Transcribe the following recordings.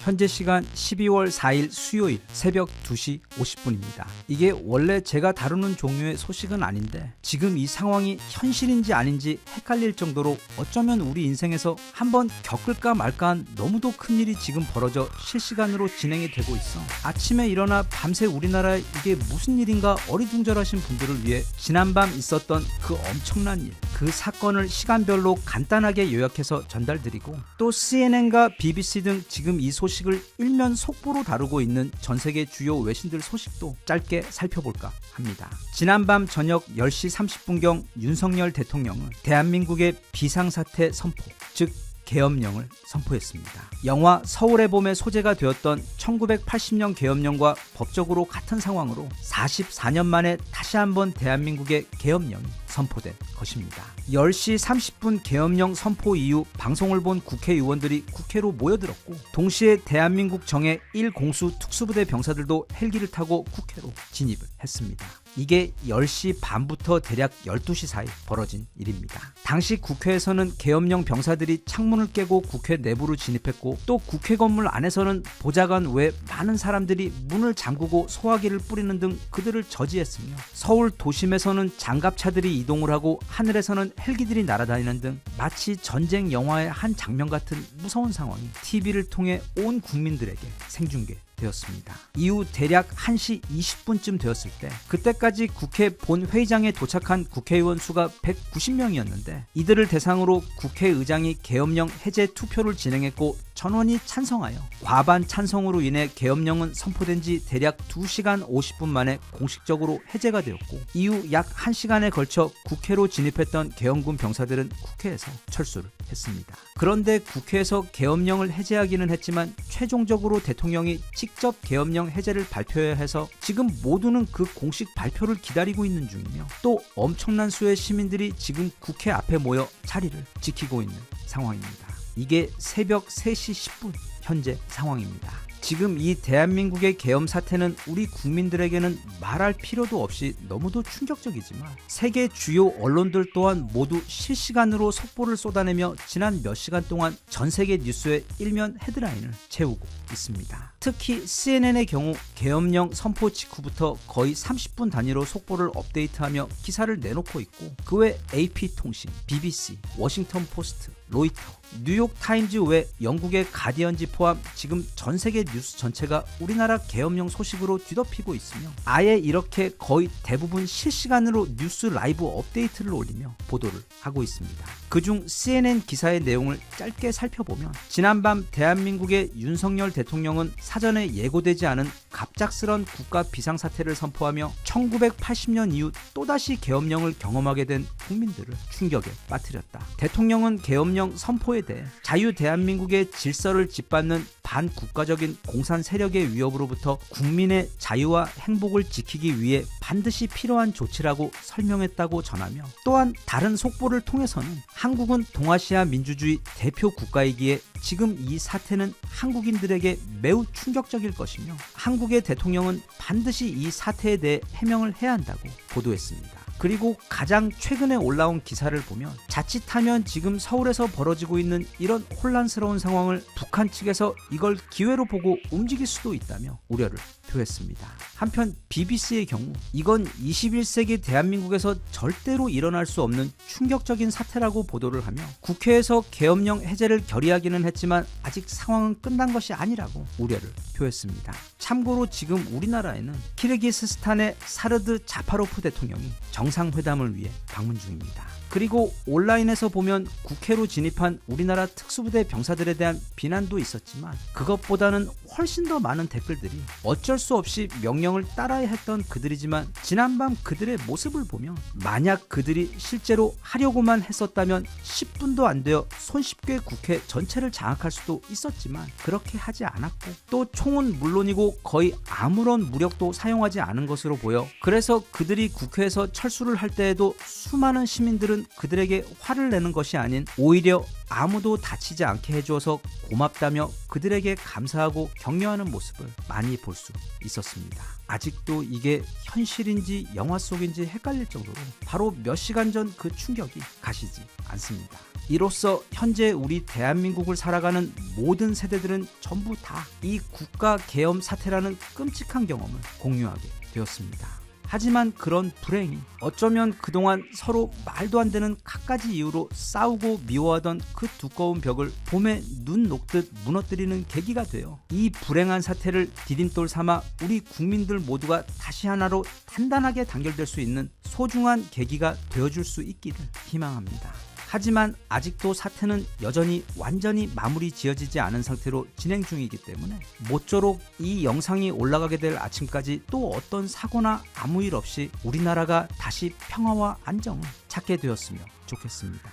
현재 시간 12월 4일 수요일 새벽 2시 50분입니다. 이게 원래 제가 다루는 종류의 소식은 아닌데 지금 이 상황이 현실인지 아닌지 헷갈릴 정도로 어쩌면 우리 인생에서 한번 겪을까 말까한 너무도 큰일이 지금 벌어져 실시간으로 진행이 되고 있어. 아침에 일어나 밤새 우리나라에 이게 무슨 일인가 어리둥절하신 분들을 위해 지난밤 있었던 그 엄청난 일, 그 사건을 시간별로 간단하게 요약해서 전달드리고, 또 CNN과 BBC 등 지금 이 소식을 일면 속보로 다루고 있는 전세계 주요 외신들 소식도 짧게 살펴볼까 합니다. 지난밤 저녁 10시 30분경 윤석열 대통령은 대한민국의 비상사태 선포, 즉 계엄령을 선포했습니다. 영화 서울의 봄의 소재가 되었던 1980년 계엄령과 법적으로 같은 상황으로 44년 만에 다시 한번 대한민국의 계엄령이 선포된 것입니다. 10시 30분 계엄령 선포 이후 방송을 본 국회의원들이 국회로 모여들었고, 동시에 대한민국 정예 1공수 특수부대 병사들도 헬기를 타고 국회로 진입을 했습니다. 이게 10시 반부터 대략 12시 사이 벌어진 일입니다. 당시 국회에서는 계엄령 병사들이 창문을 깨고 국회 내부로 진입했고, 또 국회 건물 안에서는 보좌관 외 많은 사람들이 문을 잠그고 소화기를 뿌리는 등 그들을 저지했으며, 서울 도심에서는 장갑차들이 이동을 하고 하늘에서는 헬기들이 날아다니는 등 마치 전쟁 영화의 한 장면 같은 무서운 상황이 TV를 통해 온 국민들에게 생중계되었습니다. 이후 대략 1시 20분쯤 되었을 때, 그때까지 국회 본회의장에 도착한 국회의원 수가 190명이었는데 이들을 대상으로 국회의장이 계엄령 해제 투표를 진행했고 전원이 찬성하여 과반 찬성으로 인해 계엄령은 선포된 지 대략 2시간 50분 만에 공식적으로 해제가 되었고, 이후 약 1시간에 걸쳐 국회로 진입했던 계엄군 병사들은 국회에서 철수를 했습니다. 그런데 국회에서 계엄령을 해제하기는 했지만 최종적으로 대통령이 직접 계엄령 해제를 발표해야 해서 지금 모두는 그 공식 발표를 기다리고 있는 중이며, 또 엄청난 수의 시민들이 지금 국회 앞에 모여 자리를 지키고 있는 상황입니다. 이게 새벽 3시 10분 현재 상황입니다. 지금 이 대한민국의 계엄 사태는 우리 국민들에게는 말할 필요도 없이 너무도 충격적이지만, 세계 주요 언론들 또한 모두 실시간으로 속보를 쏟아내며 지난 몇 시간 동안 전 세계 뉴스의 일면 헤드라인을 채우고 있습니다. 특히 CNN의 경우 계엄령 선포 직후부터 거의 30분 단위로 속보를 업데이트하며 기사를 내놓고 있고, 그 외 AP통신, BBC, 워싱턴 포스트, 로이터, 뉴욕 타임즈 외 영국의 가디언지 포함 지금 전 세계 뉴스 전체가 우리나라 계엄령 소식으로 뒤덮이고 있으며, 아예 이렇게 거의 대부분 실시간으로 뉴스 라이브 업데이트를 올리며 보도를 하고 있습니다. 그중 CNN 기사의 내용을 짧게 살펴보면, 지난밤 대한민국의 윤석열 대통령은 사전에 예고되지 않은 갑작스런 국가 비상사태를 선포하며 1980년 이후 또다시 계엄령을 경험하게 된 국민들을 충격에 빠뜨렸다. 대통령은 계엄령 선포에 대해 자유 대한민국의 질서를 짓밟는 반국가적인 공산 세력의 위협으로부터 국민의 자유와 행복을 지키기 위해 반드시 필요한 조치라고 설명했다고 전하며, 또한 다른 속보를 통해서는 한국은 동아시아 민주주의 대표 국가이기에 지금 이 사태는 한국인들에게 매우 충격적일 것이며, 한국의 대통령은 반드시 이 사태에 대해 해명을 해야 한다고 보도했습니다. 그리고 가장 최근에 올라온 기사를 보면, 자칫하면 지금 서울에서 벌어지고 있는 이런 혼란스러운 상황을 북한 측에서 이걸 기회로 보고 움직일 수도 있다며 우려를 표했습니다. 한편 BBC의 경우 이건 21세기 대한민국에서 절대로 일어날 수 없는 충격적인 사태라고 보도를 하며, 국회에서 계엄령 해제를 결의하기는 했지만 아직 상황은 끝난 것이 아니라고 우려를 표했습니다. 참고로 지금 우리나라에는 키르기스스탄의 사르드 자파로프 대통령이 정상회담을 위해 방문 중입니다. 그리고 온라인에서 보면 국회로 진입한 우리나라 특수부대 병사들에 대한 비난도 있었지만, 그것보다는 훨씬 더 많은 댓글들이 어쩔 수 없이 명령을 따라야 했던 그들이지만, 지난밤 그들의 모습을 보면 만약 그들이 실제로 하려고만 했었다면 10분도 안 되어 손쉽게 국회 전체를 장악할 수도 있었지만 그렇게 하지 않았고, 또 총은 물론이고 거의 아무런 무력도 사용하지 않은 것으로 보여, 그래서 그들이 국회에서 철수를 할 때에도 수많은 시민들은 팬들은 그들에게 화를 내는 것이 아닌 오히려 아무도 다치지 않게 해주어서 고맙다며 그들에게 감사하고 격려하는 모습을 많이 볼 수 있었습니다. 아직도 이게 현실인지 영화 속인지 헷갈릴 정도로 바로 몇 시간 전 그 충격이 가시지 않습니다. 이로써 현재 우리 대한민국을 살아가는 모든 세대들은 전부 다 이 국가 계엄 사태라는 끔찍한 경험을 공유하게 되었습니다. 하지만 그런 불행이 어쩌면 그동안 서로 말도 안 되는 갖가지 이유로 싸우고 미워하던 그 두꺼운 벽을 봄에 눈 녹듯 무너뜨리는 계기가 되어 이 불행한 사태를 디딤돌 삼아 우리 국민들 모두가 다시 하나로 단단하게 단결될 수 있는 소중한 계기가 되어줄 수 있기를 희망합니다. 하지만 아직도 사태는 여전히 완전히 마무리 지어지지 않은 상태로 진행 중이기 때문에 모쪼록 이 영상이 올라가게 될 아침까지 또 어떤 사고나 아무 일 없이 우리나라가 다시 평화와 안정을 찾게 되었으면 좋겠습니다.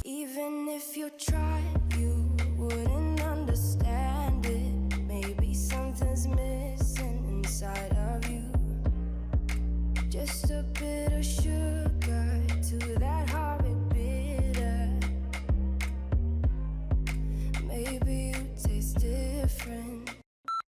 Even if you tried, you wouldn't understand it. Maybe something's missing inside of you. Just a bit of sugar to that horrid bitter. Maybe you taste different.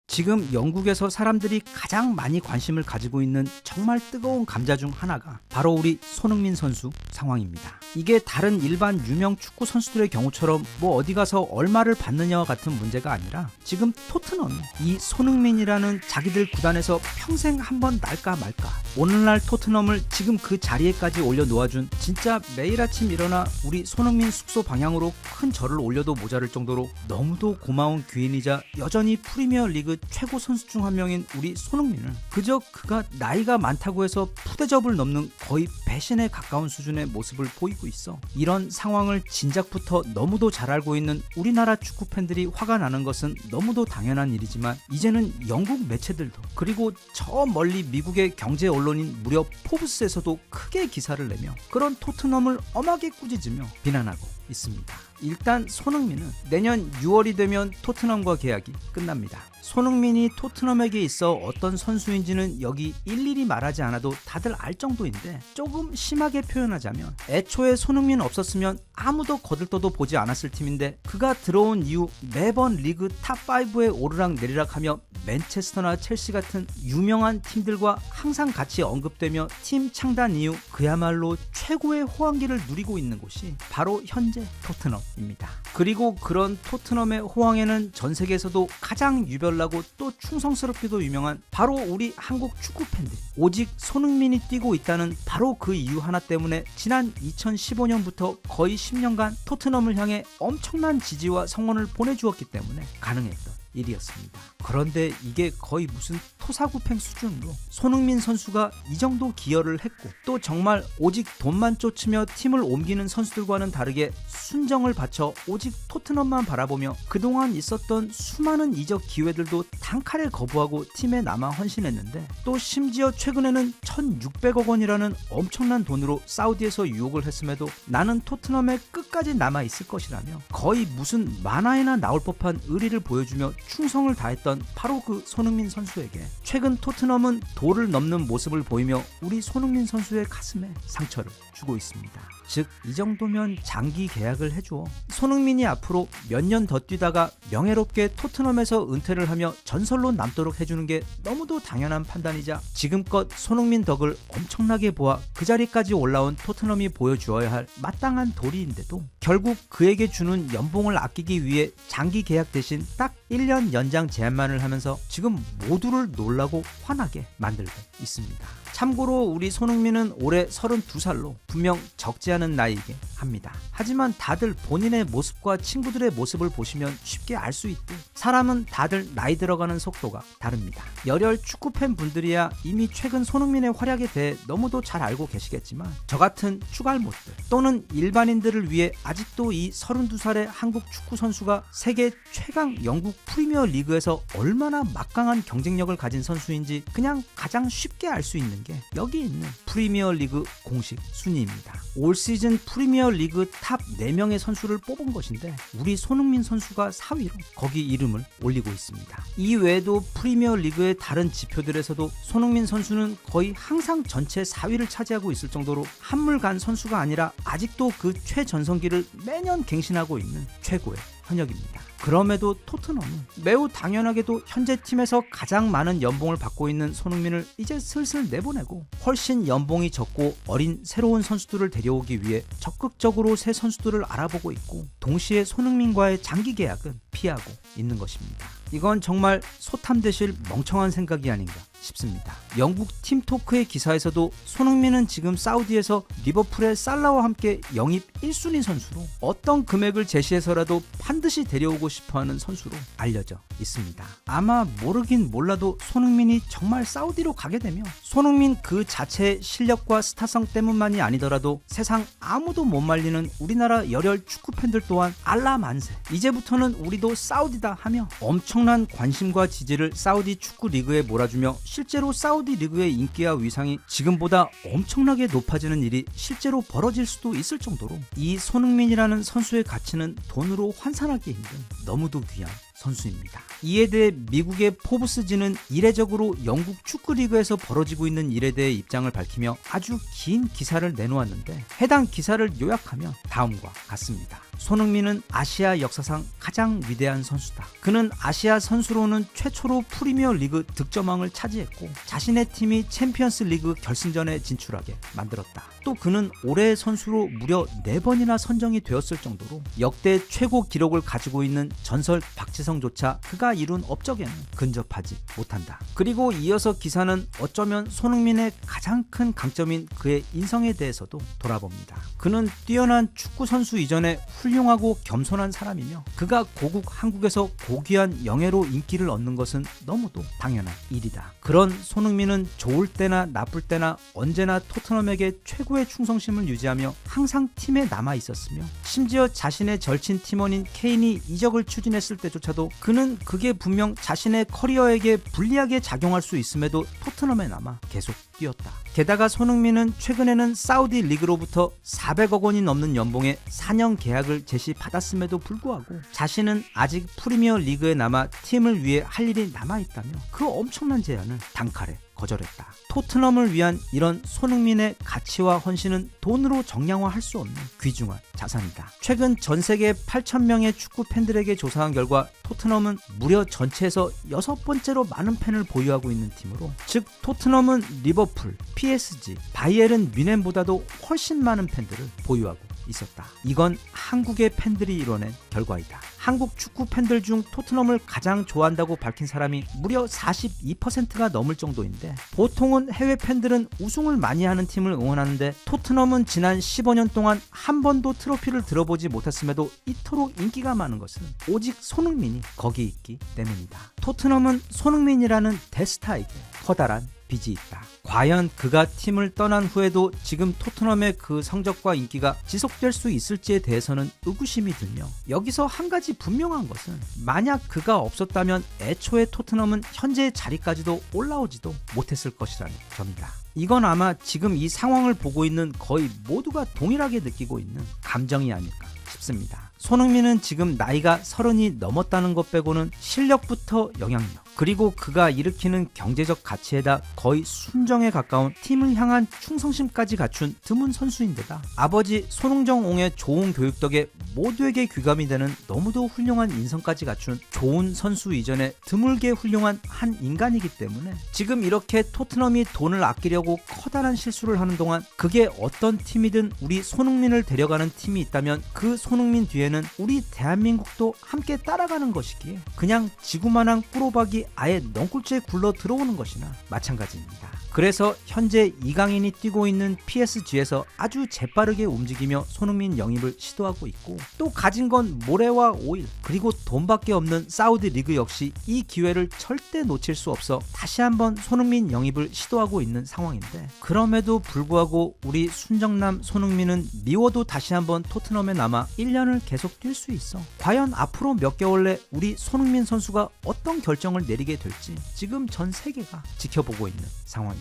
지금 영국에서 사람들이 가장 많이 관심을 가지고 있는 정말 뜨거운 감자 중 하나가 바로 우리 손흥민 선수 상황입니다. 이게 다른 일반 유명 축구 선수들의 경우처럼 뭐 어디 가서 얼마를 받느냐와 같은 문제가 아니라 지금 토트넘이 이 손흥민이라는 자기들 구단에서 평생 한번 날까 말까 오늘날 토트넘을 지금 그 자리에까지 올려놓아준 진짜 매일 아침 일어나 우리 손흥민 숙소 방향으로 큰 절을 올려도 모자랄 정도로 너무도 고마운 귀인이자 여전히 프리미어리그 최고 선수 중 한 명인 우리 손흥민을 그저 그가 나이가 많다고 해서 푸대접을 넘는 거의 배신에 가까운 수준의 모습을 보이고 있어. 이런 상황을 진작부터 너무도 잘 알고 있는 우리나라 축구 팬들이 화가 나는 것은 너무도 당연한 일이지만 이제는 영국 매체들도 그리고 저 멀리 미국의 경제 언론인 무려 포브스에서도 크게 기사를 내며 그런 토트넘을 엄하게 꾸짖으며 비난하고 있습니다. 일단 손흥민은 내년 6월이 되면 토트넘과 계약이 끝납니다. 손흥민이 토트넘에게 있어 어떤 선수인지는 여기 일일이 말하지 않아도 다들 알 정도인데 조금 심하게 표현하자면 애초에 손흥민 없었으면 아무도 거들떠도 보지 않았을 팀인데 그가 들어온 이후 매번 리그 탑5에 오르락내리락 하며 맨체스터나 첼시 같은 유명한 팀들과 항상 같이 언급되며 팀 창단 이후 그야말로 최고의 호황기를 누리고 있는 곳이 바로 현재 토트넘입니다. 그리고 그런 토트넘의 호황에는 전 세계에서도 가장 유별나고 또 충성스럽게도 유명한 바로 우리 한국 축구 팬들 오직 손흥민이 뛰고 있다는 바로 그 이유 하나 때문에 지난 2015년부터 거의 10년간 토트넘을 향해 엄청난 지지와 성원을 보내주었기 때문에 가능했던 일이었습니다. 그런데 이게 거의 무슨 토사구팽 수준으로 손흥민 선수가 이 정도 기여를 했고 또 정말 오직 돈만 쫓으며 팀을 옮기는 선수들과는 다르게 순정을 바쳐 오직 토트넘만 바라보며 그동안 있었던 수많은 이적 기회들도 단칼에 거부하고 팀에 남아 헌신했는데 또 심지어 최근에는 1,600억 원이라는 엄청난 돈으로 사우디에서 유혹을 했음에도 나는 토트넘에 끝까지 남아 있을 것이라며 거의 무슨 만화에나 나올 법한 의리를 보여주며 충성을 다했던 바로 그 손흥민 선수에게 최근 토트넘은 도를 넘는 모습을 보이며 우리 손흥민 선수의 가슴에 상처를 주고 있습니다. 즉 이 정도면 장기 계약을 해줘. 손흥민이 앞으로 몇 년 더 뛰다가 명예롭게 토트넘에서 은퇴를 하며 전설로 남도록 해주는 게 너무도 당연한 판단이자 지금껏 손흥민 덕을 엄청나게 보아 그 자리까지 올라온 토트넘이 보여주어야 할 마땅한 도리인데도 결국 그에게 주는 연봉을 아끼기 위해 장기 계약 대신 딱 1년 연장 제한만을 하면서 지금 모두를 놀라고 화나게 만들고 있습니다. 참고로 우리 손흥민은 올해 32살로 분명 적지 않은 나이이긴 합니다. 하지만 다들 본인의 모습과 친구들의 모습을 보시면 쉽게 알 수 있듯 사람은 다들 나이 들어가는 속도가 다릅니다. 열혈 축구팬 분들이야 이미 최근 손흥민의 활약에 대해 너무도 잘 알고 계시겠지만 저 같은 추갈못들 또는 일반인들을 위해 아직도 이 32살의 한국 축구 선수가 세계 최강 영국 프리미어 리그에서 얼마나 막강한 경쟁력을 가진 선수인지 그냥 가장 쉽게 알 수 있는 게 여기 있는 프리미어 리그 공식 순위입니다. 올 시즌 시즌 프리미어 리그 탑 4명의 선수를 뽑은 것인데 우리 손흥민 선수가 4위로 거기 이름을 올리고 있습니다. 이 외에도 프리미어 리그의 다른 지표들에서도 손흥민 선수는 거의 항상 전체 4위를 차지하고 있을 정도로 한물간 선수가 아니라 아직도 그 최전성기를 매년 갱신하고 있는 최고의 현역입니다. 그럼에도 토트넘은 매우 당연하게도 현재 팀에서 가장 많은 연봉을 받고 있는 손흥민을 이제 슬슬 내보내고 훨씬 연봉이 적고 어린 새로운 선수들을 데려오기 위해 적극적으로 새 선수들을 알아보고 있고 동시에 손흥민과의 장기 계약은 피하고 있는 것입니다. 이건 정말 소탐대실 멍청한 생각이 아닌가 싶습니다. 영국 팀토크의 기사에서도 손흥민은 지금 사우디에서 리버풀의 살라와 함께 영입 1순위 선수로 어떤 금액을 제시해서라도 반드시 데려오고 싶어하는 선수로 알려져 있습니다. 아마 모르긴 몰라도 손흥민이 정말 사우디로 가게 되면 손흥민 그 자체의 실력과 스타성 때문만이 아니더라도 세상 아무도 못 말리는 우리나라 열혈 축구 팬들 또한 알라 만세. 이제부터는 우리도 사우디다 하며 엄청난 관심과 지지를 사우디 축구 리그에 몰아주며 실제로 사우디 리그의 인기와 위상이 지금보다 엄청나게 높아지는 일이 실제로 벌어질 수도 있을 정도로 이 손흥민이라는 선수의 가치는 돈으로 환산하기 힘든 너무도 귀한 선수입니다. 이에 대해 미국의 포브스지는 이례적으로 영국 축구 리그에서 벌어지고 있는 일에 대해 입장을 밝히며 아주 긴 기사를 내놓았는데 해당 기사를 요약하면 다음과 같습니다. 손흥민은 아시아 역사상 가장 위대한 선수다. 그는 아시아 선수로는 최초로 프리미어 리그 득점왕을 차지했고 자신의 팀이 챔피언스 리그 결승전에 진출하게 만들었다. 또 그는 올해의 선수로 무려 4번이나 선정이 되었을 정도로 역대 최고 기록을 가지고 있는 전설 박지성조차 그가 이룬 업적에는 근접하지 못한다. 그리고 이어서 기사는 어쩌면 손흥민의 가장 큰 강점인 그의 인성에 대해서도 돌아봅니다. 그는 뛰어난 축구 선수 이전에 훌륭하고 겸손한 사람이며 그가 고국 한국에서 고귀한 영예로 인기를 얻는 것은 너무도 당연한 일이다. 그런 손흥민은 좋을 때나 나쁠 때나 언제나 토트넘에게 최고의 충성심을 유지하며 항상 팀에 남아 있었으며 심지어 자신의 절친 팀원인 케인이 이적을 추진했을 때조차도 그는 그게 분명 자신의 커리어에게 불리하게 작용할 수 있음에도 토트넘에 남아 계속 뛰었다. 게다가 손흥민은 최근에는 사우디 리그로부터 400억 원이 넘는 연봉의 4년 계약을 제시받았음에도 불구하고 자신은 아직 프리미어 리그에 남아 팀을 위해 할 일이 남아있다며 그 엄청난 제안을 단칼에 거절했다. 토트넘을 위한 이런 손흥민의 가치와 헌신은 돈으로 정량화할 수 없는 귀중한 자산이다. 최근 전 세계 8,000명의 축구 팬들에게 조사한 결과 토트넘은 무려 전체에서 6번째로 많은 팬을 보유하고 있는 팀으로 즉 토트넘은 리버풀, PSG, 바이에른 뮌헨보다도 훨씬 많은 팬들을 보유하고 있었다. 이건 한국의 팬들이 이뤄낸 결과이다. 한국 축구 팬들 중 토트넘을 가장 좋아한다고 밝힌 사람이 무려 42%가 넘을 정도인데 보통은 해외 팬들은 우승을 많이 하는 팀을 응원하는데 토트넘은 지난 15년 동안 한 번도 트로피를 들어보지 못했음에도 이토록 인기가 많은 것은 오직 손흥민이 거기 있기 때문이다. 토트넘은 손흥민이라는 대스타에게 커다란 빚이 있다. 과연 그가 팀을 떠난 후에도 지금 토트넘의 그 성적과 인기가 지속될 수 있을지에 대해서는 의구심이 들며 여기서 한 가지 분명한 것은 만약 그가 없었다면 애초에 토트넘은 현재의 자리까지도 올라오지도 못했을 것이라는 점이다. 이건 아마 지금 이 상황을 보고 있는 거의 모두가 동일하게 느끼고 있는 감정이 아닐까 싶습니다. 손흥민은 지금 나이가 30이 넘었다는 것 빼고는 실력부터 영향력 그리고 그가 일으키는 경제적 가치에다 거의 순정에 가까운 팀을 향한 충성심까지 갖춘 드문 선수인데다 아버지 손흥정옹의 좋은 교육 덕에 모두에게 귀감이 되는 너무도 훌륭한 인성까지 갖춘 좋은 선수 이전에 드물게 훌륭한 한 인간이기 때문에 지금 이렇게 토트넘이 돈을 아끼려고 커다란 실수를 하는 동안 그게 어떤 팀이든 우리 손흥민을 데려가는 팀이 있다면 그 손흥민 뒤에는 우리 대한민국도 함께 따라가는 것이기에 그냥 지구만한 꾸로박이 아예 넝굴째 굴러 들어오는 것이나 마찬가지입니다. 그래서 현재 이강인이 뛰고 있는 PSG에서 아주 재빠르게 움직이며 손흥민 영입을 시도하고 있고 또 가진 건 모래와 오일 그리고 돈밖에 없는 사우디 리그 역시 이 기회를 절대 놓칠 수 없어 다시 한번 손흥민 영입을 시도하고 있는 상황인데 그럼에도 불구하고 우리 순정남 손흥민은 미워도 다시 한번 토트넘에 남아 1년을 계속 뛸 수 있어. 과연 앞으로 몇 개월 내 우리 손흥민 선수가 어떤 결정을 내리게 될지 지금 전 세계가 지켜보고 있는 상황입니다.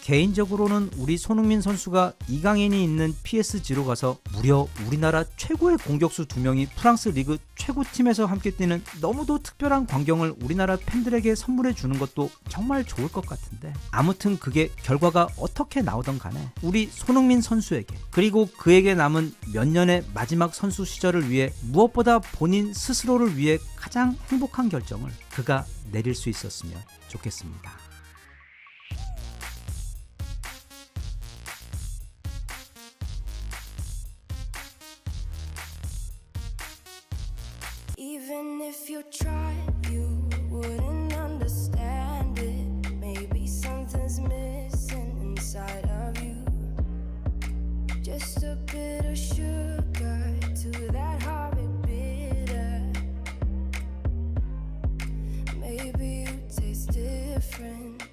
개인적으로는 우리 손흥민 선수가 이강인이 있는 PSG로 가서 무려 우리나라 최고의 공격수 2명이 프랑스 리그 최고팀에서 함께 뛰는 너무도 특별한 광경을 우리나라 팬들에게 선물해 주는 것도 정말 좋을 것 같은데, 아무튼 그게 결과가 어떻게 나오던 간에 우리 손흥민 선수에게, 그리고 그에게 남은 몇 년의 마지막 선수 시절을 위해 무엇보다 본인 스스로를 위해 가장 행복한 결정을 그가 내릴 수 있었으면 좋겠습니다. Even if you tried, you wouldn't understand it. Maybe something's missing inside of you. Just a bit of sugar to that horrid bitter. Maybe you taste different.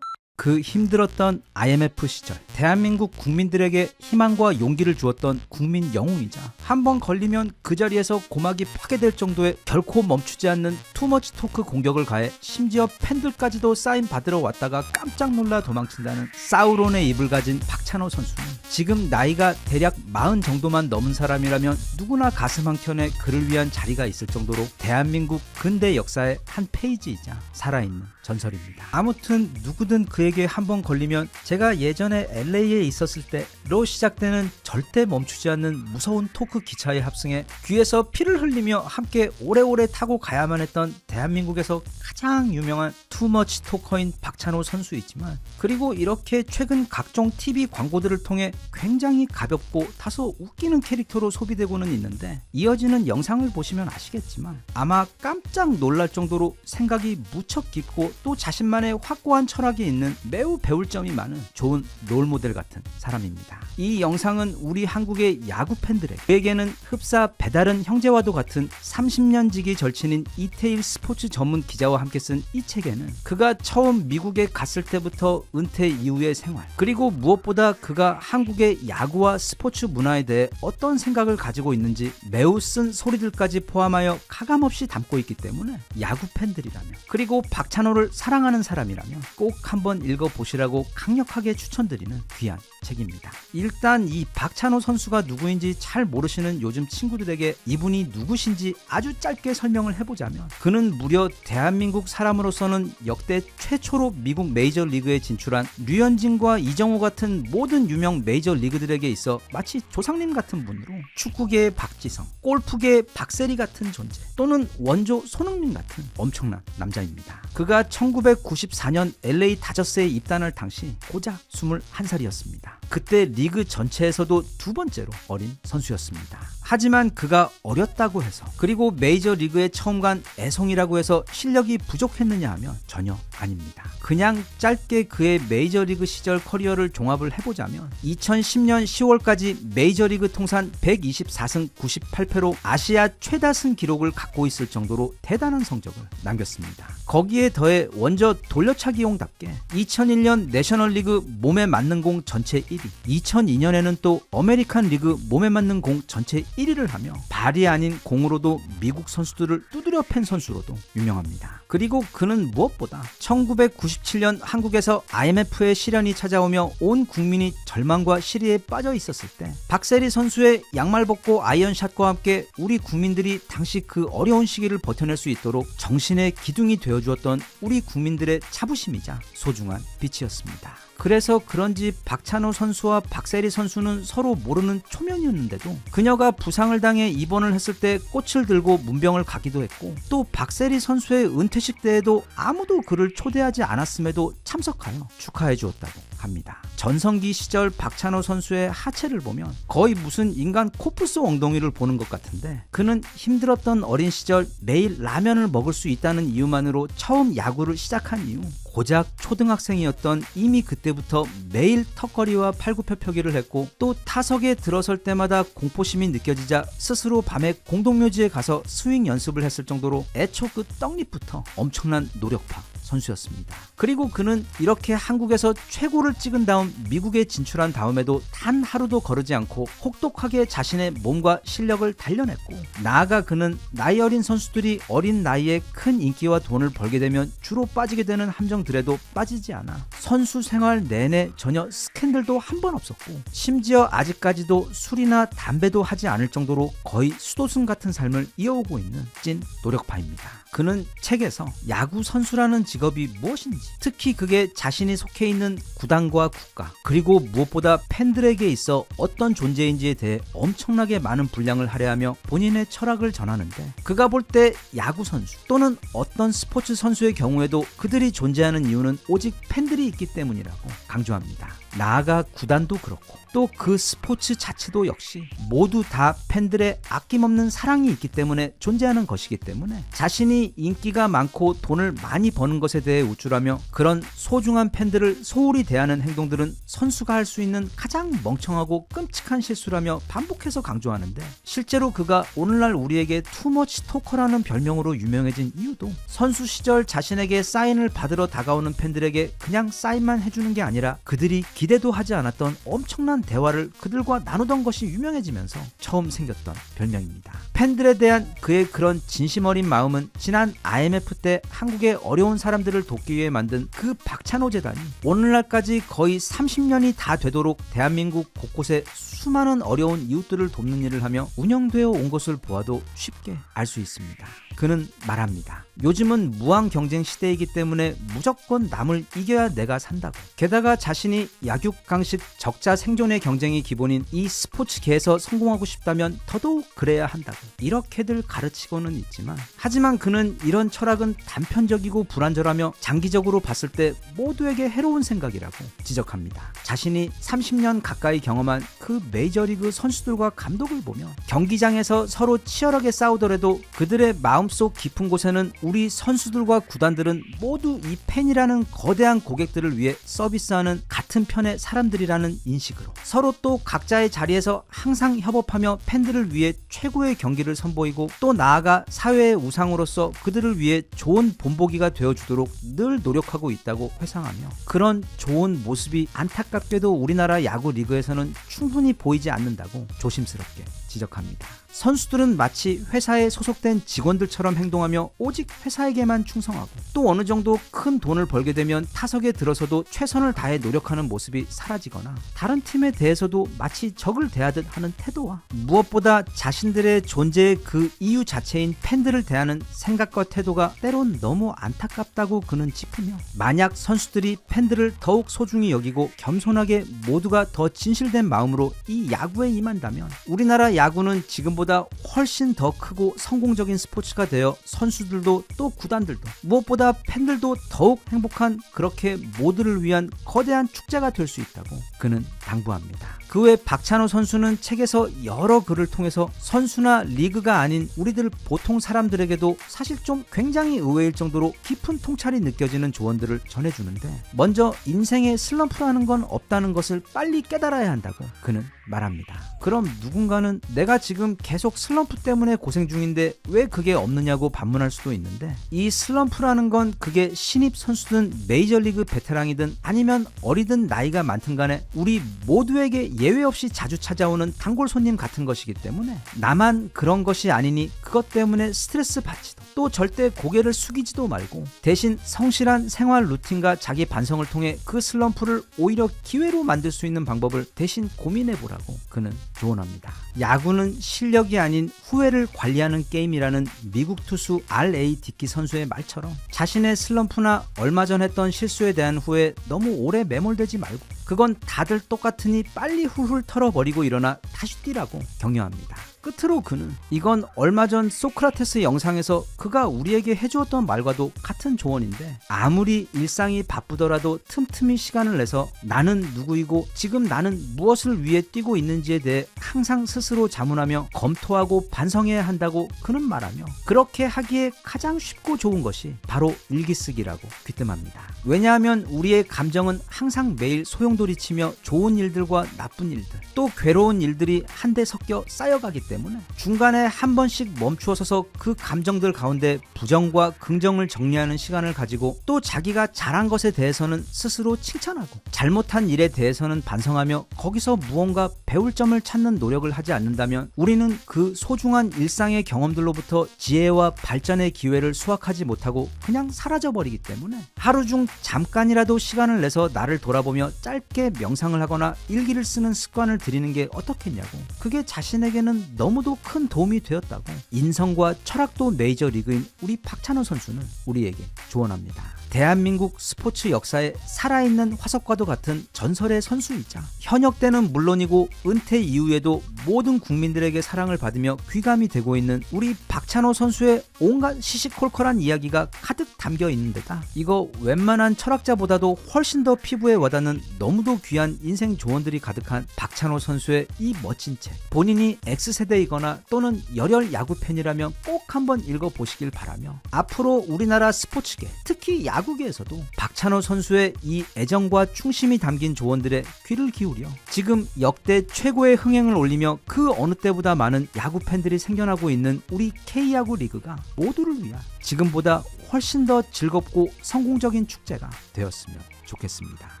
그 힘들었던 IMF 시절 대한민국 국민들에게 희망과 용기를 주었던 국민 영웅이자 한번 걸리면 그 자리에서 고막이 파괴될 정도의 결코 멈추지 않는 투머치 토크 공격을 가해 심지어 팬들까지도 사인 받으러 왔다가 깜짝 놀라 도망친다는 사우론의 입을 가진 박찬호 선수는 지금 나이가 대략 40 정도만 넘은 사람이라면 누구나 가슴 한켠에 그를 위한 자리가 있을 정도로 대한민국 근대 역사의 한 페이지이자 살아있는 전설입니다. 아무튼 누구든 그에게 한번 걸리면 제가 예전에 LA에 있었을 때로 시작되는 절대 멈추지 않는 무서운 토크 기차에 합승해 귀에서 피를 흘리며 함께 오래오래 타고 가야만 했던 대한민국에서 가장 유명한 투머치 토커인 박찬호 선수이지만, 그리고 이렇게 최근 각종 TV 광고들을 통해 굉장히 가볍고 다소 웃기는 캐릭터로 소비되고는 있는데, 이어지는 영상을 보시면 아시겠지만 아마 깜짝 놀랄 정도로 생각이 무척 깊고 또 자신만의 확고한 철학이 있는 매우 배울 점이 많은 좋은 롤모델 같은 사람입니다. 이 영상은 우리 한국의 야구 팬들에게, 그에게는 흡사 배다른 형제와도 같은 30년 지기 절친인 이태일 스포츠 전문 기자와 함께 쓴 이 책에는 그가 처음 미국에 갔을 때부터 은퇴 이후의 생활, 그리고 무엇보다 그가 한국의 야구와 스포츠 문화에 대해 어떤 생각을 가지고 있는지 매우 쓴 소리들까지 포함하여 가감없이 담고 있기 때문에 야구 팬들이라면, 그리고 박찬호를 사랑하는 사람이라면 꼭 한번 읽어보시라고 강력하게 추천드리는 귀한 책입니다. 일단 이 박찬호 선수가 누구인지 잘 모르시는 요즘 친구들에게 이분이 누구신지 아주 짧게 설명을 해보자면, 그는 무려 대한민국 사람으로서는 역대 최초로 미국 메이저리그에 진출한 류현진과 이정호 같은 모든 유명 메이저리그들에게 있어 마치 조상님 같은 분으로 축구계의 박지성, 골프계의 박세리 같은 존재, 또는 원조 손흥민 같은 엄청난 남자입니다. 그가 1994년 LA 다저스에 입단할 당시 고작 21살이었습니다. 그때 리그 전체에서도 두 번째로 어린 선수였습니다. 하지만 그가 어렸다고 해서, 그리고 메이저리그에 처음 간 애송이라고 해서 실력이 부족했느냐 하면 전혀 아닙니다. 그냥 짧게 그의 메이저리그 시절 커리어를 종합을 해보자면 2010년 10월까지 메이저리그 통산 124승 98패로 아시아 최다승 기록을 갖고 있을 정도로 대단한 성적을 남겼습니다. 거기에 더해 원저 돌려차기용답게 2001년 내셔널리그 몸에 맞는 공 전체 1위, 2002년에는 또 아메리칸 리그 몸에 맞는 공 전체 1위를 하며 발이 아닌 공으로도 미국 선수들을 두드려 팬 선수로도 유명합니다. 그리고 그는 무엇보다 1997년 한국에서 IMF의 시련이 찾아오며 온 국민이 절망과 시리에 빠져 있었을 때 박세리 선수의 양말 벗고 아이언샷과 함께 우리 국민들이 당시 그 어려운 시기를 버텨낼 수 있도록 정신의 기둥이 되어주었던 우리 국민들의 자부심이자 소중한 빛이었습니다. 그래서 그런지 박찬호 선수와 박세리 선수는 서로 모르는 초면이었는데도 그녀가 부상을 당해 입원을 했을 때 꽃을 들고 문병을 가기도 했고, 또 박세리 선수의 은퇴식 때에도 아무도 그를 초대하지 않았음에도 참석하여 축하해 주었다고 합니다. 전성기 시절 박찬호 선수의 하체를 보면 거의 무슨 인간 코뿔소 엉덩이를 보는 것 같은데, 그는 힘들었던 어린 시절 매일 라면을 먹을 수 있다는 이유만으로 처음 야구를 시작한 이후 고작 초등학생이었던 이미 그때부터 매일 턱걸이와 팔굽혀펴기를 했고, 또 타석에 들어설 때마다 공포심이 느껴지자 스스로 밤에 공동묘지에 가서 스윙 연습을 했을 정도로 애초 그 떡잎부터 엄청난 노력파 선수였습니다. 그리고 그는 이렇게 한국에서 최고를 찍은 다음 미국에 진출한 다음에도 단 하루도 거르지 않고 혹독하게 자신의 몸과 실력을 단련했고, 나아가 그는 나이 어린 선수들이 어린 나이에 큰 인기와 돈을 벌게 되면 주로 빠지게 되는 함정들에도 빠지지 않아 선수 생활 내내 전혀 스캔들도 한 번 없었고, 심지어 아직까지도 술이나 담배도 하지 않을 정도로 거의 수도승 같은 삶을 이어오고 있는 찐 노력파입니다. 그는 책에서 야구 선수라는 직업이 무엇인지, 특히 그게 자신이 속해 있는 구단과 국가, 그리고 무엇보다 팬들에게 있어 어떤 존재인지에 대해 엄청나게 많은 분량을 할애하며 본인의 철학을 전하는데, 그가 볼 때 야구 선수 또는 어떤 스포츠 선수의 경우에도 그들이 존재하는 이유는 오직 팬들이 있기 때문이라고 강조합니다. 나아가 구단도 그렇고 또 그 스포츠 자체도 역시 모두 다 팬들의 아낌없는 사랑이 있기 때문에 존재하는 것이기 때문에, 자신이 인기가 많고 돈을 많이 버는 것에 대해 우쭐하며 그런 소중한 팬들을 소홀히 대하는 행동들은 선수가 할 수 있는 가장 멍청하고 끔찍한 실수라며 반복해서 강조하는데, 실제로 그가 오늘날 우리에게 투머치 토커라는 별명으로 유명해진 이유도 선수 시절 자신에게 사인을 받으러 다가오는 팬들에게 그냥 사인만 해주는 게 아니라 그들이 기대도 하지 않았던 엄청난 대화를 그들과 나누던 것이 유명해지면서 처음 생겼던 별명입니다. 팬들에 대한 그의 그런 진심 어린 마음은 지난 IMF 때 한국의 어려운 사람들을 돕기 위해 만든 그 박찬호 재단이 오늘날까지 거의 30년이 다 되도록 대한민국 곳곳에 수많은 어려운 이웃들을 돕는 일을 하며 운영되어 온 것을 보아도 쉽게 알 수 있습니다. 그는 말합니다. 요즘은 무한 경쟁 시대이기 때문에 무조건 남을 이겨야 내가 산다고. 게다가 자신이 약육강식 적자 생존의 경쟁이 기본인 이 스포츠계에서 성공하고 싶다면 더더욱 그래야 한다고 이렇게들 가르치고는 있지만, 하지만 그는 이런 철학은 단편적이고 불완전하며 장기적으로 봤을 때 모두에게 해로운 생각이라고 지적합니다. 자신이 30년 가까이 경험한 그 메이저리그 선수들과 감독을 보며 경기장에서 서로 치열하게 싸우더라도 그들의 마음속 깊은 곳에는 우리 선수들과 구단들은 모두 이 팬이라는 거대한 고객들을 위해 서비스하는 같은 편의 사람들이라는 인식으로 서로 또 각자의 자리에서 항상 협업하며 팬들을 위해 최고의 경기를 선보이고, 또 나아가 사회의 우상으로서 그들을 위해 좋은 본보기가 되어주도록 늘 노력하고 있다고 회상하며, 그런 좋은 모습이 안타깝게도 우리나라 야구 리그에서는 충분히 보이지 않는다고 조심스럽게 지적합니다. 선수들은 마치 회사에 소속된 직원들처럼 행동하며 오직 회사에게만 충성하고, 또 어느 정도 큰 돈을 벌게 되면 타석에 들어서도 최선을 다해 노력하는 모습이 사라지거나, 다른 팀에 대해서도 마치 적을 대하듯 하는 태도와, 무엇보다 자신들의 존재의 그 이유 자체인 팬들을 대하는 생각과 태도가 때론 너무 안타깝다고 그는 짚으며, 만약 선수들이 팬들을 더욱 소중히 여기고 겸손하게 모두가 더 진실된 마음으로 이 야구에 임한다면 우리나라 야구는 지금보다 훨씬 더 크고 성공적인 스포츠가 되어 선수들도 또 구단들도 무엇보다 팬들도 더욱 행복한, 그렇게 모두를 위한 거대한 축제가 될 수 있다고 그는 당부합니다. 그 외 박찬호 선수는 책에서 여러 글을 통해서 선수나 리그가 아닌 우리들 보통 사람들에게도 사실 좀 굉장히 의외일 정도로 깊은 통찰이 느껴지는 조언들을 전해주는데, 먼저 인생에 슬럼프라는 건 없다는 것을 빨리 깨달아야 한다고 그는 말합니다. 그럼 누군가는 내가 지금 계속 슬럼프 때문에 고생 중인데 왜 그게 없느냐고 반문할 수도 있는데, 이 슬럼프라는 건 그게 신입 선수든 메이저리그 베테랑이든 아니면 어리든 나이가 많든 간에 우리 모두에게 예외 없이 자주 찾아오는 단골 손님 같은 것이기 때문에, 나만 그런 것이 아니니 그것 때문에 스트레스 받지도 또 절대 고개를 숙이지도 말고 대신 성실한 생활 루틴과 자기 반성을 통해 그 슬럼프를 오히려 기회로 만들 수 있는 방법을 대신 고민해보라고 그는 조언합니다. 야구는 실력이 아닌 후회를 관리하는 게임이라는 미국 투수 R.A. 디키 선수의 말처럼 자신의 슬럼프나 얼마 전 했던 실수에 대한 후회에 너무 오래 매몰되지 말고 그건 다들 똑같으니 빨리 훌훌 털어버리고 일어나 다시 뛰라고 격려합니다. 끝으로 그는 이건 얼마 전 소크라테스 영상에서 그가 우리에게 해주었던 말과도 같은 조언인데, 아무리 일상이 바쁘더라도 틈틈이 시간을 내서 나는 누구이고 지금 나는 무엇을 위해 뛰고 있는지에 대해 항상 스스로 자문하며 검토하고 반성해야 한다고 그는 말하며, 그렇게 하기에 가장 쉽고 좋은 것이 바로 일기쓰기라고 귀뜸합니다. 왜냐하면 우리의 감정은 항상 매일 소용돌이치며 좋은 일들과 나쁜 일들, 또 괴로운 일들이 한데 섞여 쌓여가기 때문에 중간에 한 번씩 멈추어 서서 그 감정들 가운데 부정과 긍정을 정리하는 시간을 가지고, 또 자기가 잘한 것에 대해서는 스스로 칭찬하고 잘못한 일에 대해서는 반성하며 거기서 무언가 배울 점을 찾는 노력을 하지 않는다면 우리는 그 소중한 일상의 경험들로부터 지혜와 발전의 기회를 수확하지 못하고 그냥 사라져버리기 때문에, 하루 중 잠깐이라도 시간을 내서 나를 돌아보며 짧게 명상을 하거나 일기를 쓰는 습관을 들이는 게 어떻겠냐고. 그게 자신에게는 너무도 큰 도움이 되었다고 인성과 철학도 메이저리그인 우리 박찬호 선수는 우리에게 조언합니다. 대한민국 스포츠 역사에 살아있는 화석과도 같은 전설의 선수이자 현역 때는 물론이고 은퇴 이후에도 모든 국민들에게 사랑을 받으며 귀감이 되고 있는 우리 박찬호 선수의 온갖 시시콜콜한 이야기가 가득 담겨 있는 데다, 이거 웬만한 철학자보다도 훨씬 더 피부에 와닿는 너무도 귀한 인생 조언들이 가득한 박찬호 선수의 이 멋진 책, 본인이 X세대이거나 또는 열혈 야구 팬이라면 꼭 한번 읽어보시길 바라며, 앞으로 우리나라 스포츠계, 특히 야구계에서도 박찬호 선수의 이 애정과 충심이 담긴 조언들에 귀를 기울여 지금 역대 최고의 흥행을 올리며 그 어느 때보다 많은 야구 팬들이 생겨나고 있는 우리 K야구 리그가 모두를 위한 지금보다 훨씬 더 즐겁고 성공적인 축제가 되었으면 좋겠습니다.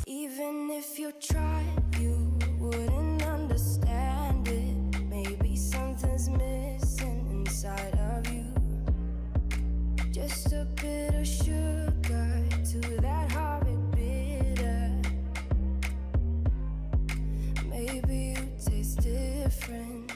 Even if you tried, you wouldn't understand it. Maybe something's missing inside of you. Just a bit of sugar to that horrid bitter. Maybe you taste different.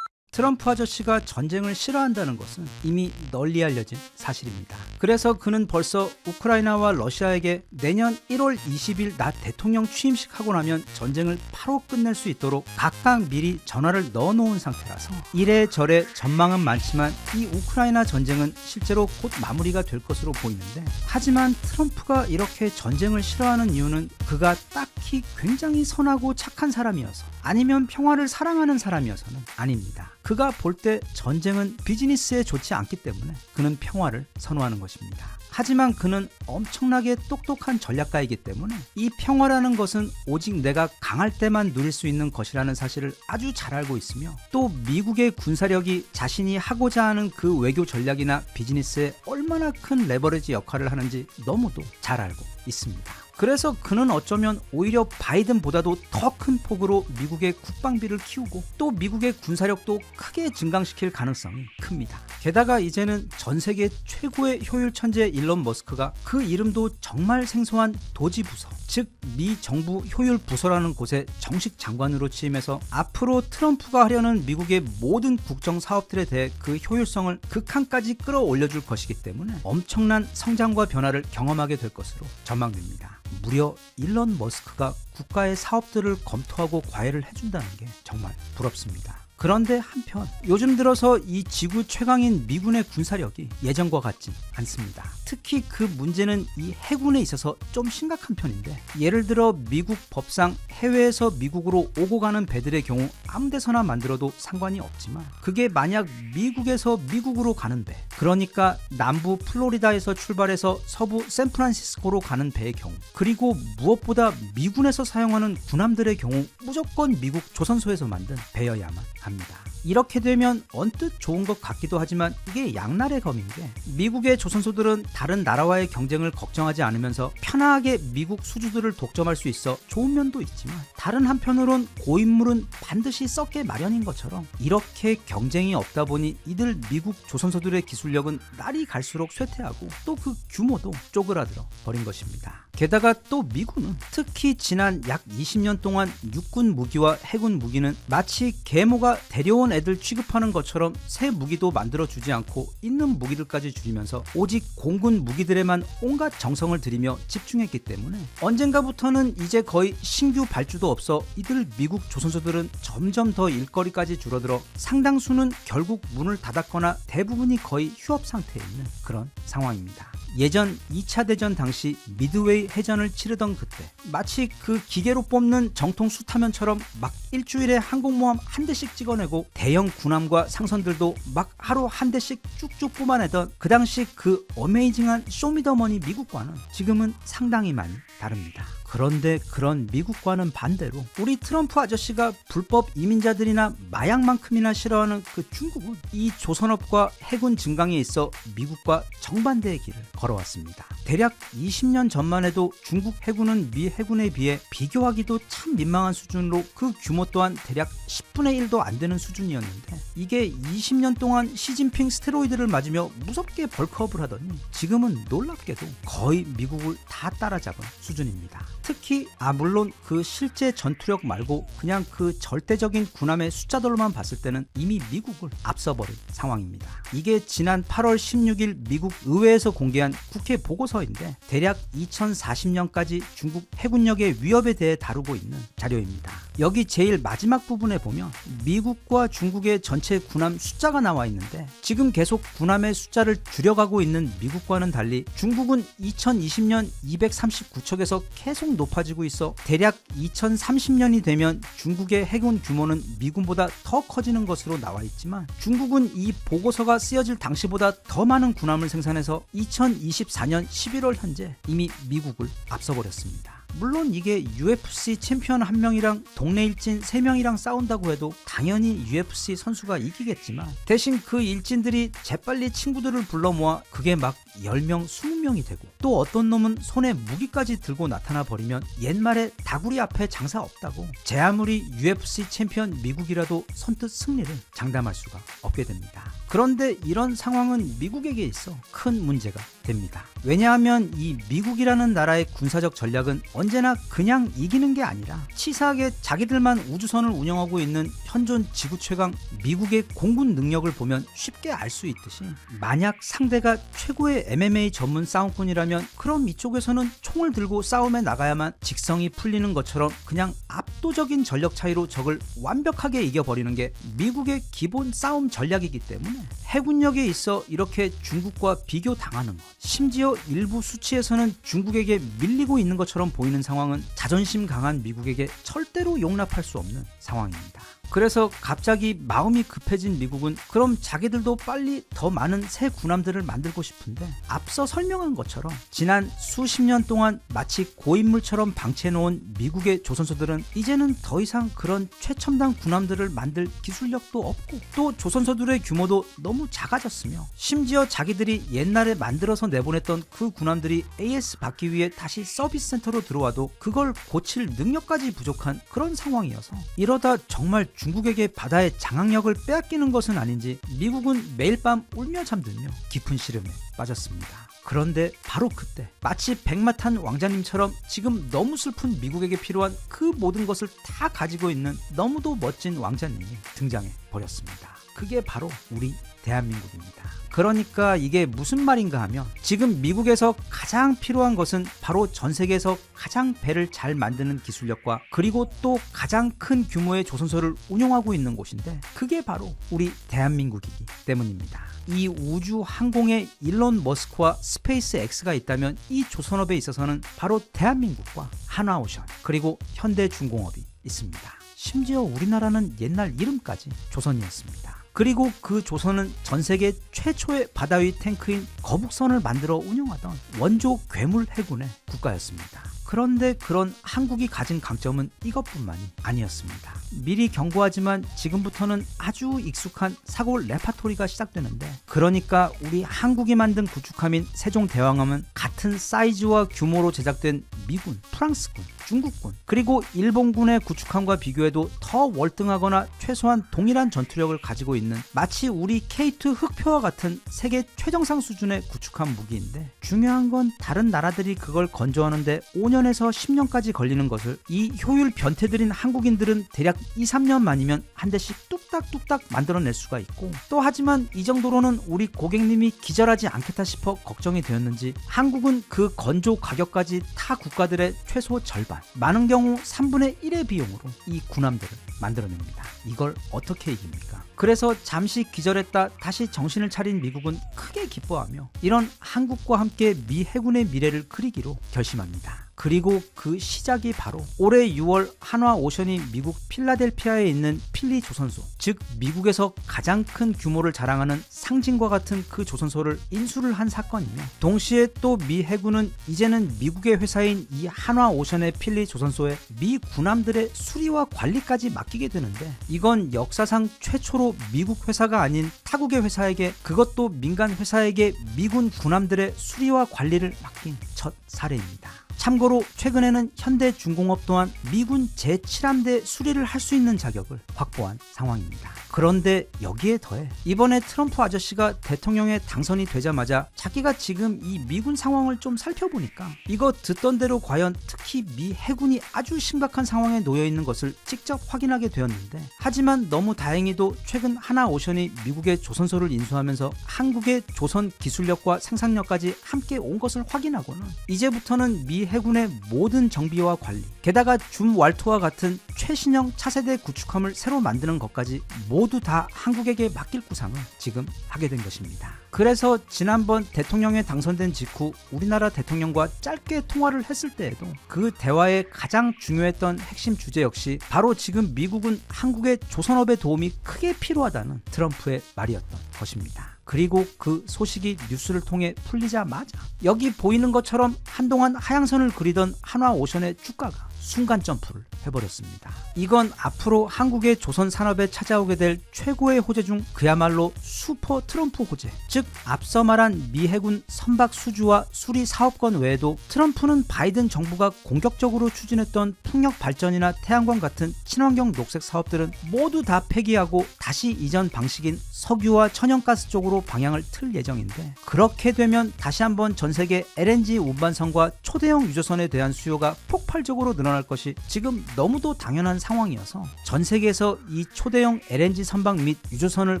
트럼프 아저씨가 전쟁을 싫어한다는 것은 이미 널리 알려진 사실입니다. 그래서 그는 벌써 우크라이나와 러시아에게 내년 1월 20일 나 대통령 취임식 하고 나면 전쟁을 바로 끝낼 수 있도록 각각 미리 전화를 넣어놓은 상태라서 이래저래 전망은 많지만 이 우크라이나 전쟁은 실제로 곧 마무리가 될 것으로 보이는데, 하지만 트럼프가 이렇게 전쟁을 싫어하는 이유는 그가 딱히 굉장히 선하고 착한 사람이어서, 아니면 평화를 사랑하는 사람이어서는 아닙니다. 그가 볼 때 전쟁은 비즈니스에 좋지 않기 때문에 그는 평화를 선호하는 것입니다. 하지만 그는 엄청나게 똑똑한 전략가이기 때문에 이 평화라는 것은 오직 내가 강할 때만 누릴 수 있는 것이라는 사실을 아주 잘 알고 있으며, 또 미국의 군사력이 자신이 하고자 하는 그 외교 전략이나 비즈니스에 얼마나 큰 레버리지 역할을 하는지 너무도 잘 알고 있습니다. 그래서 그는 어쩌면 오히려 바이든보다도 더 큰 폭으로 미국의 국방비를 키우고 또 미국의 군사력도 크게 증강시킬 가능성이 큽니다. 게다가 이제는 전 세계 최고의 효율 천재 일론 머스크가 그 이름도 정말 생소한 도지부서, 즉 미 정부 효율 부서라는 곳에 정식 장관으로 취임해서 앞으로 트럼프가 하려는 미국의 모든 국정 사업들에 대해 그 효율성을 극한까지 끌어올려줄 것이기 때문에 엄청난 성장과 변화를 경험하게 될 것으로 전망됩니다. 무려 일론 머스크가 국가의 사업들을 검토하고 과외를 해준다는 게 정말 부럽습니다. 그런데 한편 요즘 들어서 이 지구 최강인 미군의 군사력이 예전과 같지 않습니다. 특히 그 문제는 이 해군에 있어서 좀 심각한 편인데, 예를 들어 미국 법상 해외에서 미국으로 오고 가는 배들의 경우 아무 데서나 만들어도 상관이 없지만, 그게 만약 미국에서 미국으로 가는 배, 그러니까 남부 플로리다에서 출발해서 서부 샌프란시스코로 가는 배의 경우, 그리고 무엇보다 미군에서 사용하는 군함들의 경우 무조건 미국 조선소에서 만든 배여야만 합니다. 이렇게 되면 언뜻 좋은 것 같기도 하지만 이게 양날의 검인 게, 미국의 조선소들은 다른 나라와의 경쟁을 걱정하지 않으면서 편하게 미국 수주들을 독점할 수 있어 좋은 면도 있지만, 다른 한편으론 고인물은 반드시 썩게 마련인 것처럼 이렇게 경쟁이 없다 보니 이들 미국 조선소들의 기술력은 날이 갈수록 쇠퇴하고 또 그 규모도 쪼그라들어 버린 것입니다. 게다가 또 미군은 특히 지난 약 20년 동안 육군 무기와 해군 무기는 마치 계모가 데려온 애들 취급하는 것처럼 새 무기도 만들어주지 않고 있는 무기들까지 줄이면서 오직 공군 무기들에만 온갖 정성을 들이며 집중했기 때문에 언젠가부터는 이제 거의 신규 발주도 없어 이들 미국 조선소들은 점점 더 일거리까지 줄어들어 상당수는 결국 문을 닫았거나 대부분이 거의 휴업 상태에 있는 그런 상황입니다. 예전 2차 대전 당시 미드웨이 해전을 치르던 그때 마치 그 기계로 뽑는 정통 수타면처럼 막 일주일에 항공모함 한 대씩 찍어내고 대형 군함과 상선들도 막 하루 한 대씩 쭉쭉 뽑아내던 그 당시 그 어메이징한 쇼미더머니 미국과는 지금은 상당히 많이 다릅니다. 그런데 그런 미국과는 반대로 우리 트럼프 아저씨가 불법 이민자들이나 마약만큼이나 싫어하는 그 중국은 이 조선업과 해군 증강에 있어 미국과 정반대의 길을 걸어왔습니다. 대략 20년 전만 해도 중국 해군은 미 해군에 비해 비교하기도 참 민망한 수준으로 그 규모 또한 대략 10분의 1도 안 되는 수준이었는데 이게 20년 동안 시진핑 스테로이드를 맞으며 무섭게 벌크업을 하더니 지금은 놀랍게도 거의 미국을 다 따라잡은 수준입니다. 특히 물론 그 실제 전투력 말고 그냥 그 절대적인 군함의 숫자들로만 봤을 때는 이미 미국을 앞서버린 상황입니다. 이게 지난 8월 16일 미국 의회에서 공개한 국회 보고서인데 대략 2040년까지 중국 해군력의 위협에 대해 다루고 있는 자료입니다. 여기 제일 마지막 부분에 보면 미국과 중국의 전체 군함 숫자가 나와 있는데 지금 계속 군함의 숫자를 줄여가고 있는 미국과는 달리 중국은 2020년 239척에서 계속 높아지고 있어 대략 2030년이 되면 중국의 해군 규모는 미군보다 더 커지는 것으로 나와 있지만 중국은 이 보고서가 쓰여질 당시보다 더 많은 군함을 생산해서 2024년 11월 현재 이미 미국을 앞서버렸습니다. 물론 이게 UFC 챔피언 1명이랑 동네 일진 3명이랑 싸운다고 해도 당연히 UFC 선수가 이기겠지만 대신 그 일진들이 재빨리 친구들을 불러 모아 그게 막 10명, 20명이 되고 또 어떤 놈은 손에 무기까지 들고 나타나 버리면 옛말에 다구리 앞에 장사 없다고 제 아무리 UFC 챔피언 미국이라도 선뜻 승리를 장담할 수가 없게 됩니다. 그런데 이런 상황은 미국에게 있어 큰 문제가 됩니다. 왜냐하면 이 미국이라는 나라의 군사적 전략은 언제나 그냥 이기는 게 아니라 치사하게 자기들만 우주선을 운영하고 있는 현존 지구 최강 미국의 공군 능력을 보면 쉽게 알 수 있듯이 만약 상대가 최고의 MMA 전문 싸움꾼이라면 그럼 이쪽에서는 총을 들고 싸움에 나가야만 직성이 풀리는 것처럼 그냥 압도적인 전력 차이로 적을 완벽하게 이겨버리는 게 미국의 기본 싸움 전략이기 때문에 해군력에 있어 이렇게 중국과 비교 당하는 것, 심지어 일부 수치에서는 중국에게 밀리고 있는 것처럼 보이는 상황은 자존심 강한 미국에게 절대로 용납할 수 없는 상황입니다. 그래서 갑자기 마음이 급해진 미국은 그럼 자기들도 빨리 더 많은 새 군함들을 만들고 싶은데 앞서 설명한 것처럼 지난 수십 년 동안 마치 고인물처럼 방치해놓은 미국의 조선소들은 이제는 더 이상 그런 최첨단 군함들을 만들 기술력도 없고 또 조선소들의 규모도 너무 작아졌으며 심지어 자기들이 옛날에 만들어서 내보냈던 그 군함들이 AS 받기 위해 다시 서비스 센터로 들어와도 그걸 고칠 능력까지 부족한 그런 상황이어서 이러다 정말 중국에게 바다의 장악력을 빼앗기는 것은 아닌지 미국은 매일 밤 울며 잠들며 깊은 시름에 빠졌습니다. 그런데 바로 그때 마치 백마탄 왕자님처럼 지금 너무 슬픈 미국에게 필요한 그 모든 것을 다 가지고 있는 너무도 멋진 왕자님이 등장해 버렸습니다. 그게 바로 우리 대한민국입니다. 그러니까 이게 무슨 말인가 하면 지금 미국에서 가장 필요한 것은 바로 전 세계에서 가장 배를 잘 만드는 기술력과 그리고 또 가장 큰 규모의 조선소를 운영하고 있는 곳인데 그게 바로 우리 대한민국이기 때문입니다. 이 우주 항공에 일론 머스크와 스페이스 X가 있다면 이 조선업에 있어서는 바로 대한민국과 한화오션 그리고 현대중공업이 있습니다. 심지어 우리나라는 옛날 이름까지 조선이었습니다. 그리고 그 조선은 전 세계 최초의 바다 위 탱크인 거북선을 만들어 운영하던 원조 괴물 해군의 국가였습니다. 그런데 그런 한국이 가진 강점은 이것뿐만이 아니었습니다. 미리 경고하지만 지금부터는 아주 익숙한 사고 레파토리가 시작되는데 그러니까 우리 한국이 만든 구축함인 세종대왕함은 같은 사이즈와 규모로 제작된 미군, 프랑스군, 중국군 그리고 일본군의 구축함과 비교해도 더 월등하거나 최소한 동일한 전투력을 가지고 있는 마치 우리 K2 흑표와 같은 세계 최정상 수준의 구축함 무기인데 중요한 건 다른 나라들이 그걸 건조하는데 5년에서 10년까지 걸리는 것을 이 효율 변태들인 한국인들은 대략 2-3년 만이면 한 대씩 뚝딱뚝딱 만들어낼 수가 있고 또 하지만 이 정도로는 우리 고객님이 기절하지 않겠다 싶어 걱정이 되었는지 한국은 그 건조 가격까지 타 국가들의 최소 절반 많은 경우 3분의 1의 비용으로 이 군함들을 만들어냅니다. 이걸 어떻게 이깁니까? 그래서 잠시 기절했다 다시 정신을 차린 미국은 크게 기뻐하며 이런 한국과 함께 미 해군의 미래를 그리기로 결심합니다. 그리고 그 시작이 바로 올해 6월 한화오션이 미국 필라델피아에 있는 필리 조선소, 즉 미국에서 가장 큰 규모를 자랑하는 상징과 같은 그 조선소를 인수를 한 사건이며 동시에 또 미 해군은 이제는 미국의 회사인 이 한화오션의 필리 조선소에 미 군함들의 수리와 관리까지 맡기게 되는데 이건 역사상 최초로 미국 회사가 아닌 타국의 회사에게 그것도 민간 회사에게 미군 군함들의 수리와 관리를 맡긴 첫 사례입니다. 참고로 최근에는 현대중공업 또한 미군 제7함대 수리를 할 수 있는 자격을 확보한 상황입니다. 그런데 여기에 더해 이번에 트럼프 아저씨가 대통령에 당선이 되자마자 자기가 지금 이 미군 상황을 좀 살펴보니까 이거 듣던 대로 과연 특히 미 해군이 아주 심각한 상황에 놓여 있는 것을 직접 확인하게 되었는데 하지만 너무 다행히도 최근 한화오션이 미국의 조선소를 인수하면서 한국의 조선 기술력과 생산력까지 함께 온 것을 확인하고는 이제부터는 미 해군의 모든 정비와 관리 게다가 줌 왈토와 같은 최신형 차세대 구축함을 새로 만드는 것까지 모두 다 한국에게 맡길 구상을 지금 하게 된 것입니다. 그래서 지난번 대통령에 당선된 직후 우리나라 대통령과 짧게 통화를 했을 때에도 그 대화의 가장 중요했던 핵심 주제 역시 바로 지금 미국은 한국의 조선업의 도움이 크게 필요하다는 트럼프의 말이었던 것입니다. 그리고 그 소식이 뉴스를 통해 풀리자마자 여기 보이는 것처럼 한동안 하향선을 그리던 한화오션의 주가가 순간 점프를 해버렸습니다. 이건 앞으로 한국의 조선 산업에 찾아오게 될 최고의 호재 중 그야말로 슈퍼 트럼프 호재, 즉 앞서 말한 미 해군 선박 수주와 수리 사업권 외에도 트럼프는 바이든 정부가 공격적으로 추진했던 풍력 발전이나 태양광 같은 친환경 녹색 사업들은 모두 다 폐기하고 다시 이전 방식인 석유와 천연가스 쪽으로 방향을 틀 예정인데 그렇게 되면 다시 한번 전 세계 LNG 운반선과 초대형 유조선에 대한 수요가 폭발적으로 늘어날 것이 지금 너무도 당연한 상황이어서 전 세계에서 이 초대형 LNG 선박 및 유조선을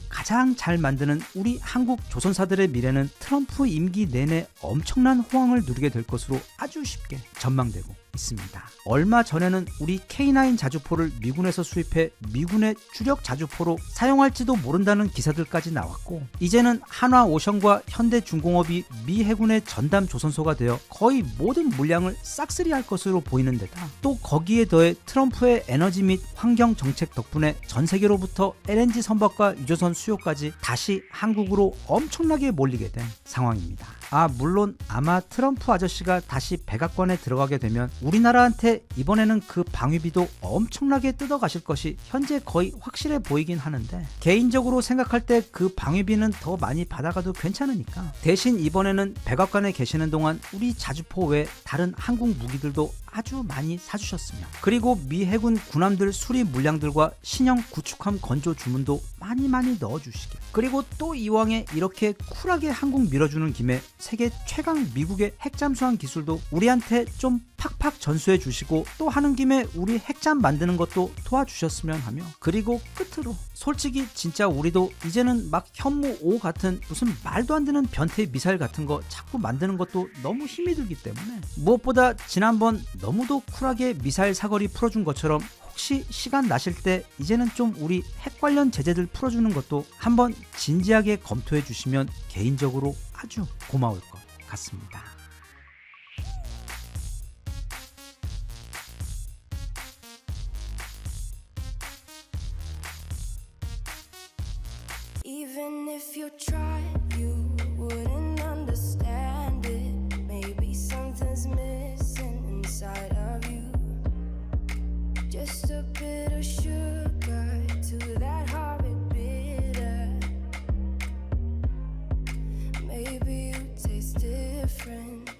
가장 잘 만드는 우리 한국 조선사들의 미래는 트럼프 임기 내내 엄청난 호황을 누리게 될 것으로 아주 쉽게 전망되고 있습니다. 얼마 전에는 우리 K9 자주포를 미군에서 수입해 미군의 주력 자주포로 사용할지도 모른다는 기사들까지 나왔고 이제는 한화오션과 현대중공업이 미 해군의 전담 조선소가 되어 거의 모든 물량을 싹쓸이할 것으로 보이는 데다 또 거기에 더해 트럼프의 에너지 및 환경 정책 덕분에 전 세계로부터 LNG 선박과 유조선 수요까지 다시 한국으로 엄청나게 몰리게 된 상황입니다. 물론 아마 트럼프 아저씨가 다시 백악관에 들어가게 되면 우리나라한테 이번에는 그 방위비도 엄청나게 뜯어가실 것이 현재 거의 확실해 보이긴 하는데 개인적으로 생각할 때 그 방위비는 더 많이 받아가도 괜찮으니까 대신 이번에는 백악관에 계시는 동안 우리 자주포 외 다른 한국 무기들도 아주 많이 사주셨으며 그리고 미 해군 군함들 수리 물량들과 신형 구축함 건조 주문도 많이 넣어주시길 그리고 또 이왕에 이렇게 쿨하게 한국 밀어주는 김에 세계 최강 미국의 핵잠수함 기술도 우리한테 좀 팍팍 전수해 주시고 또 하는 김에 우리 핵잠 만드는 것도 도와주셨으면 하며 그리고 끝으로 솔직히 진짜 우리도 이제는 막 현무 5 같은 무슨 말도 안 되는 변태 미사일 같은 거 자꾸 만드는 것도 너무 힘이 들기 때문에 무엇보다 지난번 너무도 쿨하게 미사일 사거리 풀어준 것처럼 혹시 시간 나실 때 이제는 좀 우리 핵 관련 제재들 풀어주는 것도 한번 진지하게 검토해 주시면 개인적으로 아주 고마울 것 같습니다. Even if you tried, you wouldn't understand it. Maybe something's missing inside of you. Just a bit of sugar to that horrid bitter. Maybe you taste different.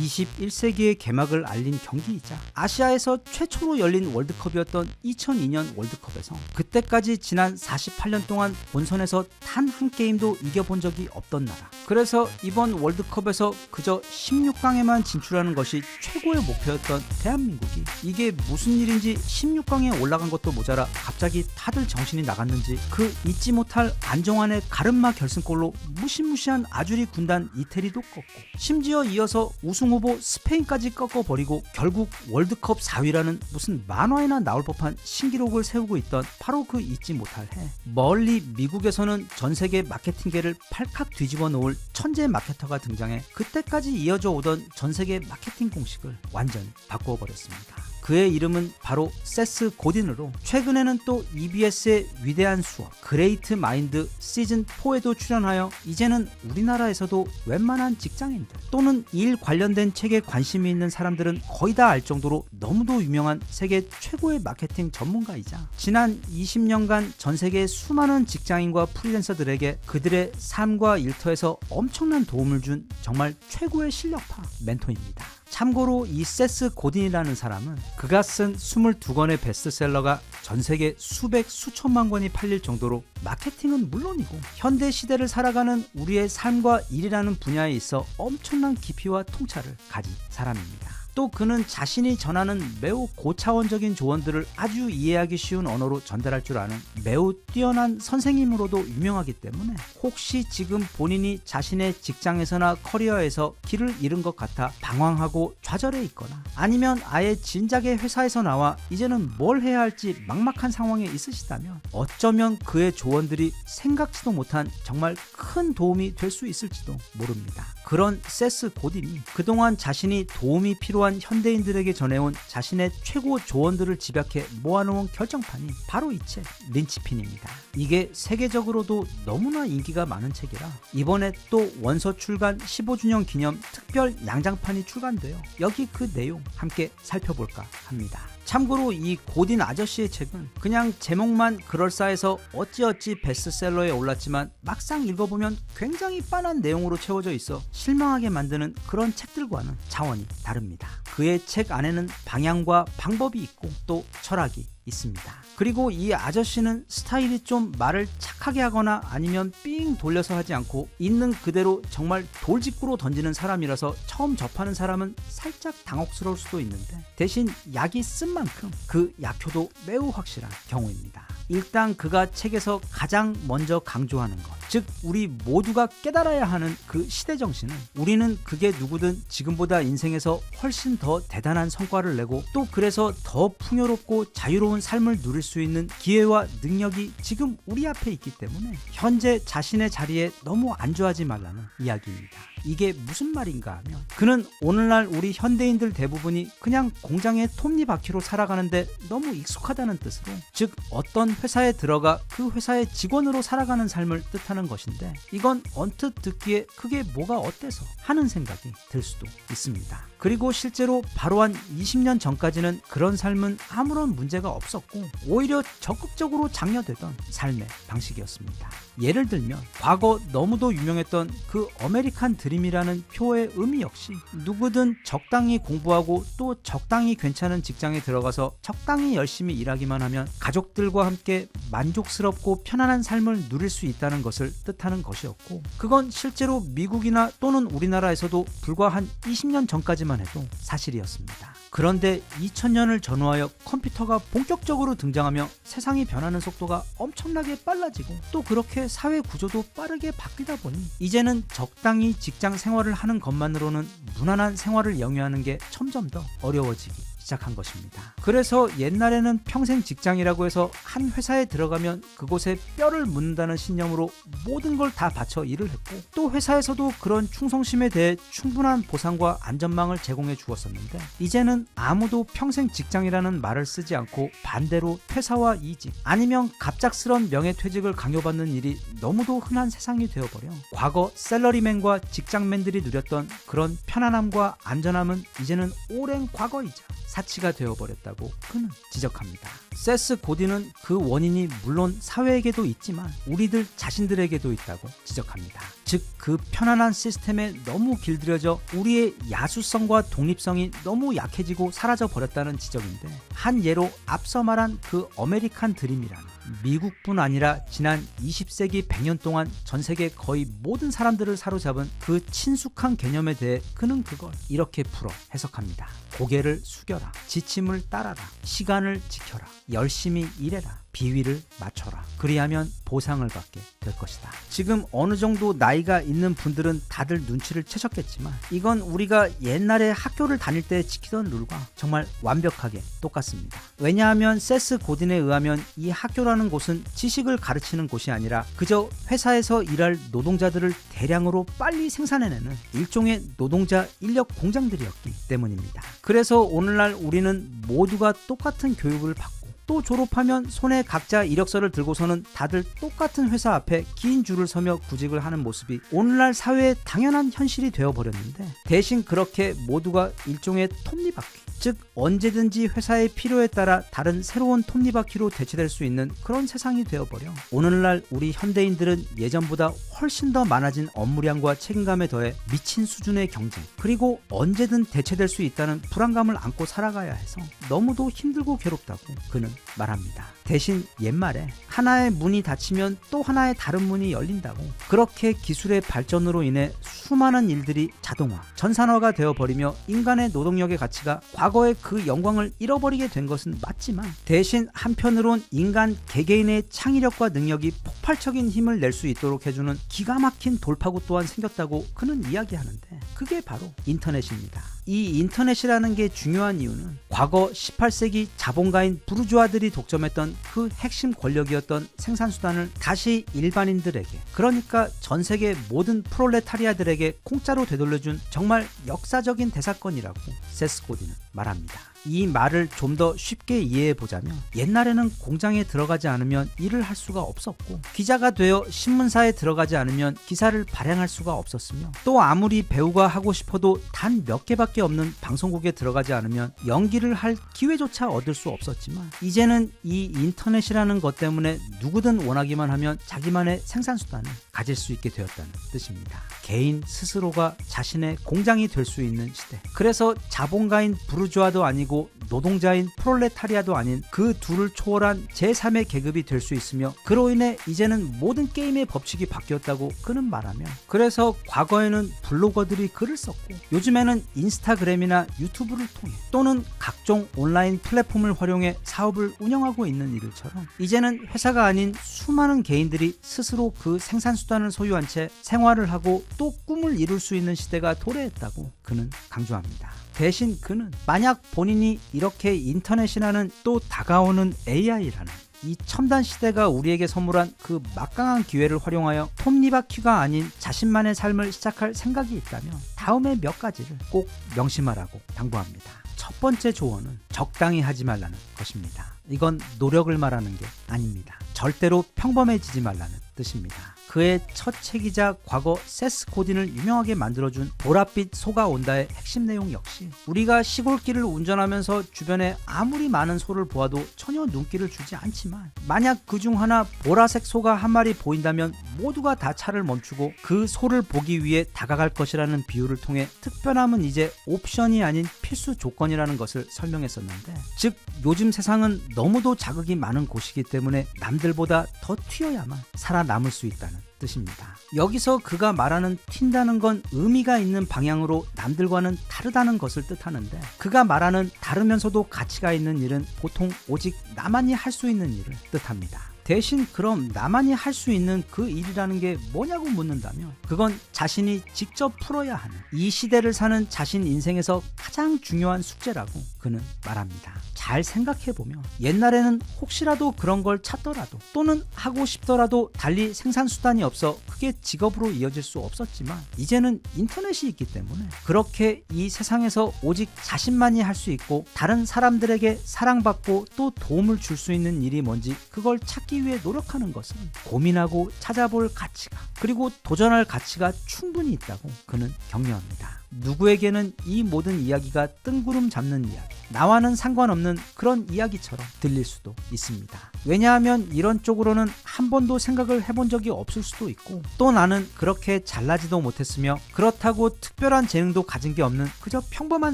21세기의 개막을 알린 경기이자 아시아에서 최초로 열린 월드컵이었던 2002년 월드컵에서 그때까지 지난 48년 동안 본선에서 단 한 게임도 이겨본 적이 없던 나라. 그래서 이번 월드컵에서 그저 16강에만 진출하는 것이 최고의 목표였던 대한민국이 이게 무슨 일인지 16강에 올라간 것도 모자라 갑자기 다들 정신이 나갔는지 그 잊지 못할 안정환의 가르마 결승골로 무시무시한 아주리 군단 이태리도 꺾고 심지어 이어서 우승 후보 스페인까지 꺾어버리고 결국 월드컵 4위라는 무슨 만화에나 나올 법한 신기록을 세우고 있던 바로 그 잊지 못할 해. 멀리 미국에서는 전 세계 마케팅계를 팔칵 뒤집어 놓을 천재 마케터가 등장해 그때까지 이어져 오던 전 세계 마케팅 공식을 완전히 바꾸어 버렸습니다. 그의 이름은 바로 세스 고딘으로 최근에는 또 EBS의 위대한 수업 그레이트 마인드 시즌4에도 출연하여 이제는 우리나라에서도 웬만한 직장인들 또는 일 관련된 책에 관심이 있는 사람들은 거의 다 알 정도로 너무도 유명한 세계 최고의 마케팅 전문가이자 지난 20년간 전 세계의 수많은 직장인과 프리랜서들에게 그들의 삶과 일터에서 엄청난 도움을 준 정말 최고의 실력파 멘토입니다. 참고로 이 세스 고딘이라는 사람은 그가 쓴 22권의 베스트셀러가 전 세계 수백 수천만 권이 팔릴 정도로 마케팅은 물론이고 현대 시대를 살아가는 우리의 삶과 일이라는 분야에 있어 엄청난 깊이와 통찰을 가진 사람입니다. 또 그는 자신이 전하는 매우 고차원적인 조언들을 아주 이해하기 쉬운 언어로 전달할 줄 아는 매우 뛰어난 선생님으로도 유명하기 때문에 혹시 지금 본인이 자신의 직장에서나 커리어에서 길을 잃은 것 같아 방황하고 좌절해 있거나 아니면 아예 진작에 회사에서 나와 이제는 뭘 해야 할지 막막한 상황에 있으시다면 어쩌면 그의 조언들이 생각지도 못한 정말 큰 도움이 될 수 있을지도 모릅니다. 그런 세스 고딘이 그동안 자신이 도움이 필요한 현대인들에게 전해온 자신의 최고 조언들을 집약해 모아놓은 결정판이 바로 이 책 린치핀입니다. 이게 세계적으로도 너무나 인기가 많은 책이라 이번에 또 원서 출간 15주년 기념 특별 양장판이 출간되어 여기 그 내용 함께 살펴볼까 합니다. 참고로 이 고딘 아저씨의 책은 그냥 제목만 그럴싸해서 어찌어찌 베스트셀러에 올랐지만 막상 읽어보면 굉장히 빤한 내용으로 채워져 있어 실망하게 만드는 그런 책들과는 차원이 다릅니다. 그의 책 안에는 방향과 방법이 있고 또 철학이 있습니다. 그리고 이 아저씨는 스타일이 좀 말을 착하게 하거나 아니면 삥 돌려서 하지 않고 있는 그대로 정말 돌직구로 던지는 사람이라서 처음 접하는 사람은 살짝 당혹스러울 수도 있는데 대신 약이 쓴 만큼 그 약효도 매우 확실한 경우입니다. 일단 그가 책에서 가장 먼저 강조하는 것, 즉 우리 모두가 깨달아야 하는 그 시대정신은 우리는 그게 누구든 지금보다 인생에서 훨씬 더 대단한 성과를 내고 또 그래서 더 풍요롭고 자유로운 삶을 누릴 수 있는 기회와 능력이 지금 우리 앞에 있기 때문에 현재 자신의 자리에 너무 안주하지 말라는 이야기입니다. 이게 무슨 말인가 하면 그는 오늘날 우리 현대인들 대부분이 그냥 공장의 톱니바퀴로 살아가는데 너무 익숙하다는 뜻으로 즉 어떤 회사에 들어가 그 회사의 직원으로 살아가는 삶을 뜻하는 것인데 이건 언뜻 듣기에 그게 뭐가 어때서 하는 생각이 들 수도 있습니다. 그리고 실제로 바로 한 20년 전까지는 그런 삶은 아무런 문제가 없었고 오히려 적극적으로 장려되던 삶의 방식이었습니다. 예를 들면 과거 너무도 유명했던 그 아메리칸 드림이라는 표의 의미 역시 누구든 적당히 공부하고 또 적당히 괜찮은 직장에 들어가서 적당히 열심히 일하기만 하면 가족들과 함께 만족스럽고 편안한 삶을 누릴 수 있다는 것을 뜻하는 것이었고 그건 실제로 미국이나 또는 우리나라에서도 불과 한 20년 전까지만 해도 사실이었습니다. 그런데 2000년을 전후하여 컴퓨터가 본격적으로 등장하며 세상이 변하는 속도가 엄청나게 빨라지고 또 그렇게 사회 구조도 빠르게 바뀌다 보니 이제는 적당히 직장 생활을 하는 것만으로는 무난한 생활을 영위하는 게 점점 더 어려워지기 시작한 것입니다. 그래서 옛날에는 평생 직장이라고 해서 한 회사에 들어가면 그곳에 뼈를 묻는다는 신념으로 모든 걸 다 바쳐 일을 했고 또 회사에서도 그런 충성심에 대해 충분한 보상과 안전망을 제공해 주었었는데 이제는 아무도 평생 직장이라는 말을 쓰지 않고 반대로 퇴사와 이직 아니면 갑작스런 명예퇴직을 강요받는 일이 너무도 흔한 세상이 되어버려 과거 샐러리맨과 직장맨들이 누렸던 그런 편안함과 안전함은 이제는 오랜 과거이자 사치가 되어버렸다고 그는 지적합니다. 세스 고딘은 그 원인이 물론 사회에게도 있지만 우리들 자신들에게도 있다고 지적합니다. 즉 그 편안한 시스템에 너무 길들여져 우리의 야수성과 독립성이 너무 약해지고 사라져 버렸다는 지적인데, 한 예로 앞서 말한 그 아메리칸 드림이라는 미국뿐 아니라 지난 20세기 100년 동안 전 세계 거의 모든 사람들을 사로잡은 그 친숙한 개념에 대해 그는 그걸 이렇게 풀어 해석합니다. 고개를 숙여라, 지침을 따라라, 시간을 지켜라, 열심히 일해라, 비위를 맞춰라. 그리하면 보상을 받게 될 것이다. 지금 어느 정도 나이가 있는 분들은 다들 눈치를 채셨겠지만 이건 우리가 옛날에 학교를 다닐 때 지키던 룰과 정말 완벽하게 똑같습니다. 왜냐하면 세스 고딘에 의하면 이 학교라는 곳은 지식을 가르치는 곳이 아니라 그저 회사에서 일할 노동자들을 대량으로 빨리 생산해내는 일종의 노동자 인력 공장들이었기 때문입니다. 그래서 오늘날 우리는 모두가 똑같은 교육을 받고 또 졸업하면 손에 각자 이력서를 들고서는 다들 똑같은 회사 앞에 긴 줄을 서며 구직을 하는 모습이 오늘날 사회의 당연한 현실이 되어버렸는데, 대신 그렇게 모두가 일종의 톱니바퀴, 즉 언제든지 회사의 필요에 따라 다른 새로운 톱니바퀴로 대체될 수 있는 그런 세상이 되어버려 오늘날 우리 현대인들은 예전보다 훨씬 더 많아진 업무량과 책임감에 더해 미친 수준의 경쟁, 그리고 언제든 대체될 수 있다는 불안감을 안고 살아가야 해서 너무도 힘들고 괴롭다고 그는 말합니다. 대신 옛말에 하나의 문이 닫히면 또 하나의 다른 문이 열린다고, 그렇게 기술의 발전으로 인해 수많은 일들이 자동화, 전산화가 되어버리며 인간의 노동력의 가치가 과거의 그 영광을 잃어버리게 된 것은 맞지만, 대신 한편으론 인간 개개인의 창의력과 능력이 폭발적인 힘을 낼 수 있도록 해주는 기가 막힌 돌파구 또한 생겼다고 그는 이야기하는데, 그게 바로 인터넷입니다. 이 인터넷이라는 게 중요한 이유는 과거 18세기 자본가인 부르주아들이 독점했던 그 핵심 권력이었던 생산수단을 다시 일반인들에게, 그러니까 전 세계 모든 프롤레타리아들에게 공짜로 되돌려준 정말 역사적인 대사건이라고 세스 고딘은 말합니다. 이 말을 좀 더 쉽게 이해해 보자면, 옛날에는 공장에 들어가지 않으면 일을 할 수가 없었고, 기자가 되어 신문사에 들어가지 않으면 기사를 발행할 수가 없었으며, 또 아무리 배우가 하고 싶어도 단 몇 개밖에 없는 방송국에 들어가지 않으면 연기를 할 기회조차 얻을 수 없었지만, 이제는 이 인터넷이라는 것 때문에 누구든 원하기만 하면 자기만의 생산수단을 가질 수 있게 되었다는 뜻입니다. 개인 스스로가 자신의 공장이 될 수 있는 시대. 그래서 자본가인 부르주아도 아니고 노동자인 프롤레타리아도 아닌 그 둘을 초월한 제3의 계급이 될 수 있으며, 그로 인해 이제는 모든 게임의 법칙이 바뀌었다고 그는 말하며, 그래서 과거에는 블로거들이 글을 썼고 요즘에는 인스타그램이나 유튜브를 통해 또는 각종 온라인 플랫폼을 활용해 사업을 운영하고 있는 이들처럼 이제는 회사가 아닌 수많은 개인들이 스스로 그 생산수단을 소유한 채 생활을 하고 또 꿈을 이룰 수 있는 시대가 도래했다고 그는 강조합니다. 대신 그는 만약 본인이 이렇게 인터넷이라는 또 다가오는 AI라는 이 첨단 시대가 우리에게 선물한 그 막강한 기회를 활용하여 톱니바퀴가 아닌 자신만의 삶을 시작할 생각이 있다면 다음의 몇 가지를 꼭 명심하라고 당부합니다. 첫 번째 조언은 적당히 하지 말라는 것입니다. 이건 노력을 말하는 게 아닙니다. 절대로 평범해지지 말라는 뜻입니다. 그의 첫 책이자 과거 세스 고딘을 유명하게 만들어준 보랏빛 소가 온다의 핵심 내용 역시 우리가 시골길을 운전하면서 주변에 아무리 많은 소를 보아도 전혀 눈길을 주지 않지만, 만약 그중 하나 보라색 소가 한 마리 보인다면 모두가 다 차를 멈추고 그 소를 보기 위해 다가갈 것이라는 비유를 통해 특별함은 이제 옵션이 아닌 필수 조건이라는 것을 설명했었는데, 즉 요즘 세상은 너무도 자극이 많은 곳이기 때문에 남들보다 더 튀어야만 살아남을 수 있다는 뜻입니다. 여기서 그가 말하는 튄다는 건 의미가 있는 방향으로 남들과는 다르다는 것을 뜻하는데, 그가 말하는 다르면서도 가치가 있는 일은 보통 오직 나만이 할 수 있는 일을 뜻합니다. 대신 그럼 나만이 할 수 있는 그 일이라는 게 뭐냐고 묻는다면, 그건 자신이 직접 풀어야 하는 이 시대를 사는 자신 인생에서 가장 중요한 숙제라고 그는 말합니다. 잘 생각해보면 옛날에는 혹시라도 그런 걸 찾더라도 또는 하고 싶더라도 달리 생산수단이 없어 그게 직업으로 이어질 수 없었지만, 이제는 인터넷이 있기 때문에 그렇게 이 세상에서 오직 자신만이 할 수 있고 다른 사람들에게 사랑받고 또 도움을 줄 수 있는 일이 뭔지 그걸 찾기 위해 노력하는 것은 고민하고 찾아볼 가치가, 그리고 도전할 가치가 충분히 있다고 그는 격려합니다. 누구에게는 이 모든 이야기가 뜬구름 잡는 이야기, 나와는 상관없는 그런 이야기처럼 들릴 수도 있습니다. 왜냐하면 이런 쪽으로는 한 번도 생각을 해본 적이 없을 수도 있고, 또 나는 그렇게 잘나지도 못했으며 그렇다고 특별한 재능도 가진 게 없는 그저 평범한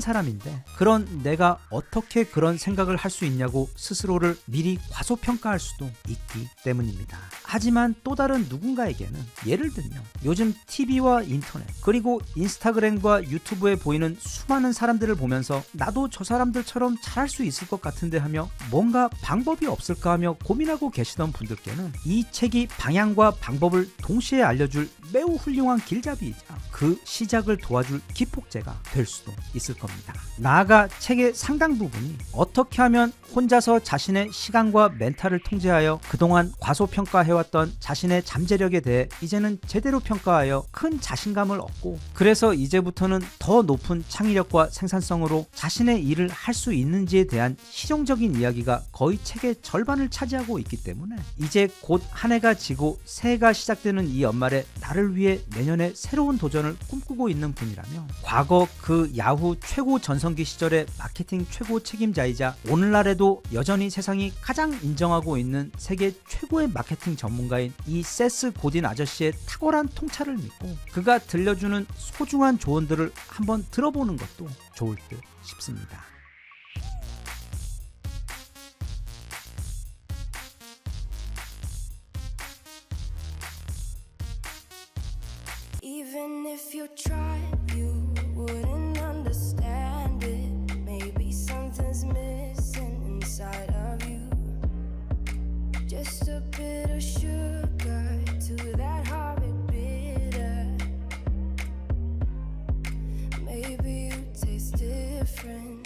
사람인데, 그런 내가 어떻게 그런 생각을 할 수 있냐고 스스로를 미리 과소평가할 수도 있기 때문입니다. 하지만 또 다른 누군가에게는, 예를 들면 요즘 TV와 인터넷 그리고 인스타그램과 유튜브에 보이는 수많은 사람들을 보면서 나도 저 사람들처럼 잘할 수 있을 것 같은데 하며 뭔가 방법이 없을까 하며 고민하고 계시던 분들께는 이 책이 방향과 방법을 동시에 알려줄 매우 훌륭한 길잡이이자 그 시작을 도와줄 기폭제가 될 수도 있을 겁니다. 나아가 책의 상당 부분이 어떻게 하면 혼자서 자신의 시간과 멘탈을 통제하여 그동안 과소평가해왔던 자신의 잠재력에 대해 이제는 제대로 평가하여 큰 자신감을 얻고, 그래서 이제부터는 더 높은 창의력과 생산성으로 자신의 일을 할 수 있는지에 대한 실용적인 이야기가 거의 책의 절반을 차지하고 있기 때문에, 이제 곧 한 해가 지고 새해가 시작되는 이 연말에 나를 위해 내년에 새로운 도전을 꿈꾸고 있는 분이라며, 과거 그 야후 최고 전성기 시절의 마케팅 최고 책임자이자 오늘날에도 여전히 세상이 가장 인정하고 있는 세계 최고의 마케팅 전문가인 이 세스 고딘 아저씨의 탁월한 통찰을 믿고 그가 들려주는 소중한 조언들을 한번 들어보는 것도 좋을 듯 싶습니다. Even if you tried, you wouldn't understand it. Maybe something's missing inside of you. Just a bit of sugar to that horrid bitter. Maybe you taste different.